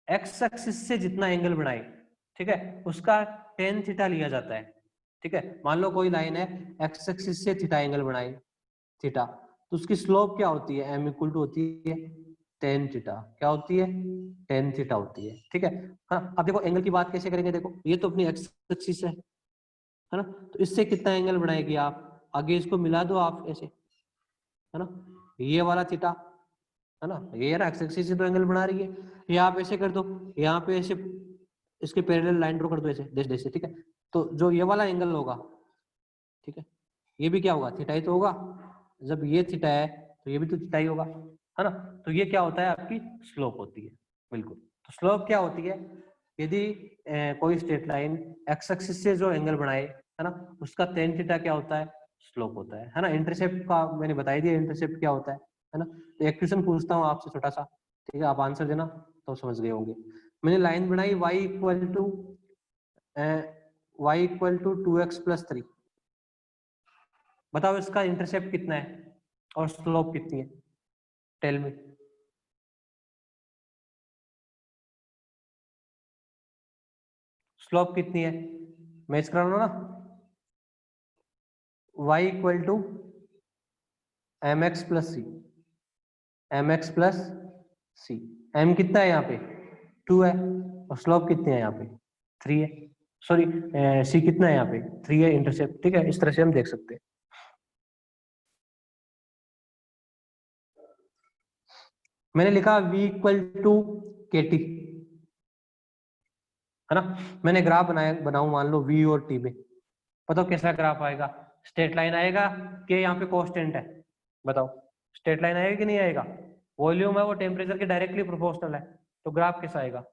x एक्सिस से जितना एंगल बनाए, ठीक है, उसका tan थीटा लिया जाता है, ठीक है। मान लो कोई लाइन है x एक्सिस से थीटा एंगल बनाए, थीटा, तो उसकी स्लोप क्या होती है? m = होती है tan थीटा। क्या होती है? tan थीटा होती है, ठीक है। हाँ, अब देखो एंगल की बात कैसे करेंगे, देखो ये तो अपनी x एक्सिस है ना, तो इससे कितना एंगल बनाएगी आप? आगे इसको मिला दो आप ऐसे, है ना, ये वाला थीटा, है ना, ये ना एक्स एक्सिस से तो एंगल बना रही है, ये आप ऐसे कर दो, यहाँ पे ऐसे इसके पैरेलल लाइन ड्रॉ कर दो ऐसे डैश से, ठीक है। तो जो ये वाला एंगल होगा, ठीक है, ये भी क्या होगा? थीटा ही तो होगा। जब ये थीटा है तो ये भी तो थीटा ही होगा, है ना। तो ये क्या होता है? आपकी स्लोप होती है, बिल्कुल। तो स्लोप क्या होती है? यदि कोई स्ट्रेट लाइन एक्स एक्सिस से जो एंगल बनाए, है ना, उसका tan थीटा क्या होता है? स्लोप होता है ना। इंटरसेप्ट का मैंने बता दिया, इंटरसेप्ट क्या होता है ना। तो एक क्वेश्चन पूछता हूँ आपसे छोटा सा, ठीक है, आप आंसर देना तो समझ गए होंगे। मैंने लाइन बनाई y = 2x + 3, बताओ इसका इंटरसेप्ट कितना है और स्लोप कितनी है? Tell me. स्लोप कितनी है? मैच करा लो ना। y = mx + c, mx + c, m कितना है यहाँ पे? 2 है, और स्लोप कितनी है यहाँ पे? 3 है। सॉरी, c कितना है यहाँ पे? 3 है इंटरसेप्ट, ठीक है। इस तरह से हम देख सकते हैं। मैंने लिखा v = kt, है ना। मैंने ग्राफ बनाऊं मान लो v और t में, बताओ कैसा ग्राफ आएगा? स्ट्रेट लाइन आएगा कि यहाँ पे कांस्टेंट है? बताओ, स्ट्रेट लाइन आएगा कि नहीं आएगा? वॉल्यूम है वो टेम्परेचर के डायरेक्टली प्रोपोर्शनल है, तो ग्राफ कैसा आएगा?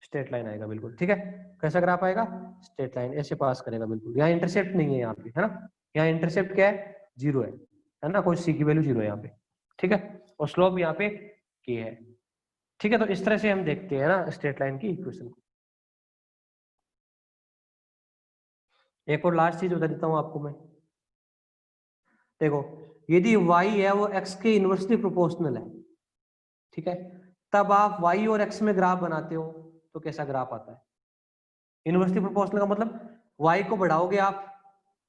स्ट्रेट लाइन आएगा, बिल्कुल, ठीक है। कैसा ग्राफ आएगा? स्ट्रेट लाइन ऐसे पास करेगा, बिल्कुल। यहाँ इंटरसेप्ट नहीं है यहाँ पे, है ना। यहाँ इंटरसेप्ट क्या है? 0 है ना, कोई सी की वैल्यू 0 है यहाँ पे, ठीक है। और स्लोप यहाँ पे k है, ठीक है। तो इस तरह से हम देखते हैं ना स्ट्रेट लाइन की इक्वेशन को। एक और लास्ट चीज बता देता हूँ आपको मैं, देखो यदि y है वो x के इनवर्सली प्रोपोर्शनल है, ठीक है, तब आप y और x में ग्राफ बनाते हो तो कैसा ग्राफ आता है? इनवर्सली प्रोपोर्शनल का मतलब y को बढ़ाओगे आप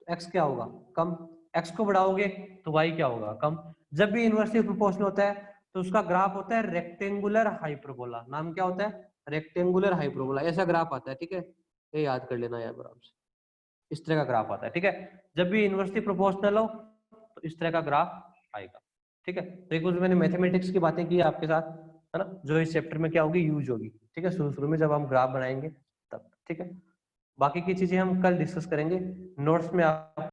तो x क्या होगा? कम। x को बढ़ाओगे तो y क्या होगा? कम। जब भी इनवर्सली प्रोपोर्शनल होता है तो उसका ग्राफ होता है रेक्टेंगुलर हाइपरबोला। नाम क्या होता है? रेक्टेंगुलर हाइपरबोला, ऐसा ग्राफ आता है, ठीक है। ये याद कर लेना यार आराम से। इस तरह का ग्राफ आता है, ठीक है। जब भी इन्वर्सली प्रोपोर्शनल हो तो इस तरह का ग्राफ आएगा, ठीक है। तो एक मैंने मैथमेटिक्स की बातें की आपके साथ, है ना, जो इस चैप्टर में क्या होगी, यूज होगी, ठीक है, शुरू में जब हम ग्राफ बनाएंगे तब, ठीक है। बाकी की चीजें हम कल डिस्कस करेंगे। नोट्स में आपको